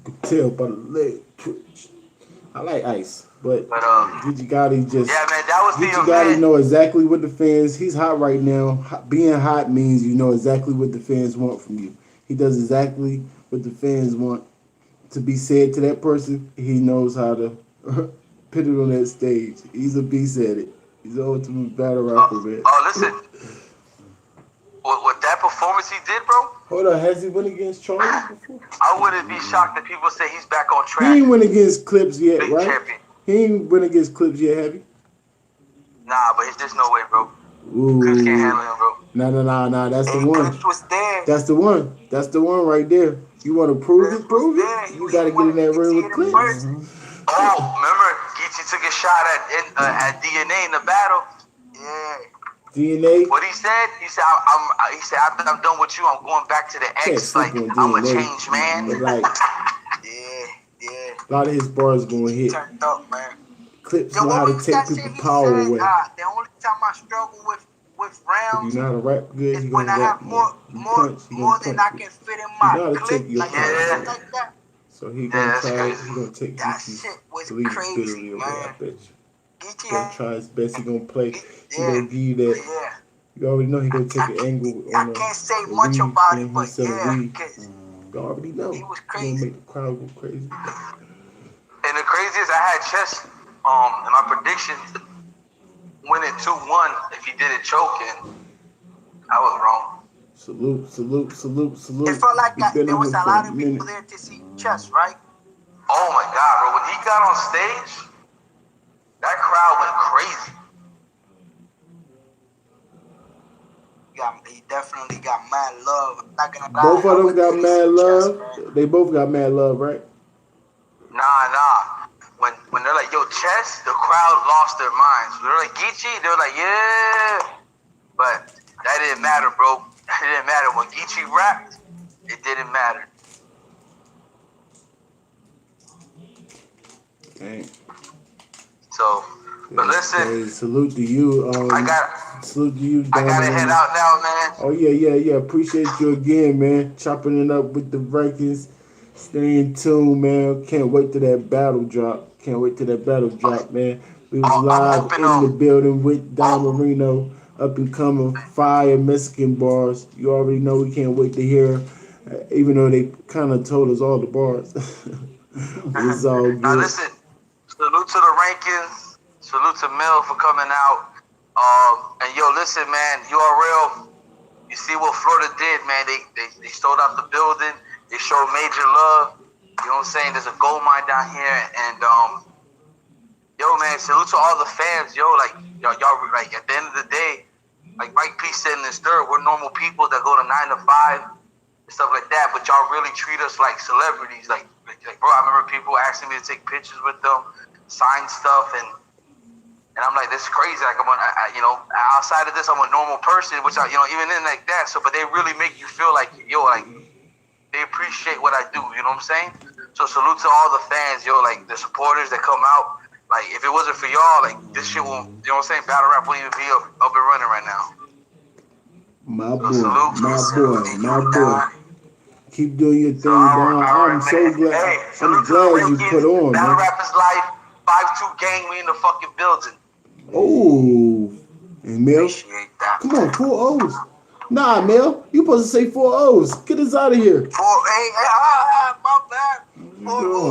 could tell by the leg twitch. I like Ice, but Gigi Gotti just.
Yeah, man, that was the
Gigi Gotti
event.
know exactly what the fans. He's hot right now. Being hot means you know exactly what the fans want from you. He does exactly what the fans want to be said to that person. He knows how to put it on that stage. He's a beast at it. He's the ultimate battle rapper, man.
Oh, listen. What that performance he did, bro?
Hold on, has he went against Charlie before?
I wouldn't be shocked if people say he's back on
He
track.
ain't went against Clips yet,
Big
right?
champion.
He ain't went against Clips yet, have he?
Nah, but there's no way, bro.
Ooh.
Clips can't handle him, bro.
Nah. That's the one.
Clips was there.
That's the one. That's the one right there. You want to prove it? Prove it. You got to get in that ring with Clips.
Oh, remember Geechee took a shot at DNA in the battle.
Yeah.
DNA.
What he said? He said, he said, after I'm done with you, I'm going back to the
Can't
X.
sleep
Like,
on
I'm a
DNA.
changed man.
But like
Yeah.
a lot of his bars going to hit.
Turned up, man.
Clips
Yo,
know how
what
to
was
take
that shit
people's
he
power
said?
away.
The only time I struggle with
If
rounds
you know how to rap good,
is
he
when
gonna
I
rap
have
more.
more than I can fit in my
You know how to
clip.
take your
Like,
time.
shit like that.
So he
Yeah,
gonna
that's
try.
crazy.
He gonna take
That
Geechee's
shit was
belief
crazy,
bitterly away. I
man.
bet you.
Geechee
He gonna
had,
try his best. He gonna play. He
yeah,
gonna give you that.
yeah.
You already know he gonna take an angle
I
on
can't say
the
much
weed
about
thing.
it,
He
but
selling
yeah,
weed.
'cause
You already know.
he was
He gonna
crazy.
make the crowd go crazy.
And the craziest, I had Chess in my predictions winning 2-1 if he didn't choke, and I was wrong.
Salute.
It felt like
We've been
there
on
was
here
a
for
lot
a
of people
minute.
there to see Chess, right?
Oh my God, bro! When he got on stage, that crowd went crazy.
He definitely got mad love. I'm not gonna lie.
Both of them got mad
Chess,
love.
man.
They both got mad love, right?
Nah. When they're like, yo, Chess, the crowd lost their minds. They're like, Geechee, they were like, yeah. But that didn't matter, bro. That didn't matter. When Geechee rapped, it didn't matter.
Dang.
So, but listen,
Hey, salute to you. Salute to you,
I gotta head out now, man.
Oh yeah. Appreciate you again, man. Chopping it up with the rankings. Stay in tune, man. Can't wait till that battle drop. Man. We was live
hoping,
in the building with Don Marino, up and coming fire Mexican bars. You already know we can't wait to hear, even though they kind of told us all the bars. It's all good.
Now listen, salute to the rankings. Salute to Mel for coming out. And yo, listen, man, URL. You see what Florida did, man? They sold out the building. They showed major love. You know what I'm saying? There's a gold mine down here, and yo, man, salute to all the fans. Yo, like y'all like at the end of the day, like Mike P said in this third, we're normal people that go to 9 to 5 and stuff like that. But y'all really treat us like celebrities. Like bro, I remember people asking me to take pictures with them, sign stuff, and I'm like, this is crazy. Like you know, outside of this, I'm a normal person, which I, you know, even in like that. So, but they really make you feel like, yo, like they appreciate what I do. You know what I'm saying? So salute to all the fans, yo, like the supporters that come out. Like if it wasn't for y'all, like this shit won't, you know what I'm saying? Battle rap wouldn't even be up and running right now.
My
So
boy. Keep doing your thing, Don. I'm so glad.
Hey,
I'm
salute to
glad
the
you
Rankins,
put on,
Battle
man.
Rappers Life, 5-2 gang, we in the fucking building.
Oh, and Mel,
Appreciate that.
come on, 4 O's. Nah, Mel, you supposed to say 4 O's. Get us out of here.
My bad.
What you doing?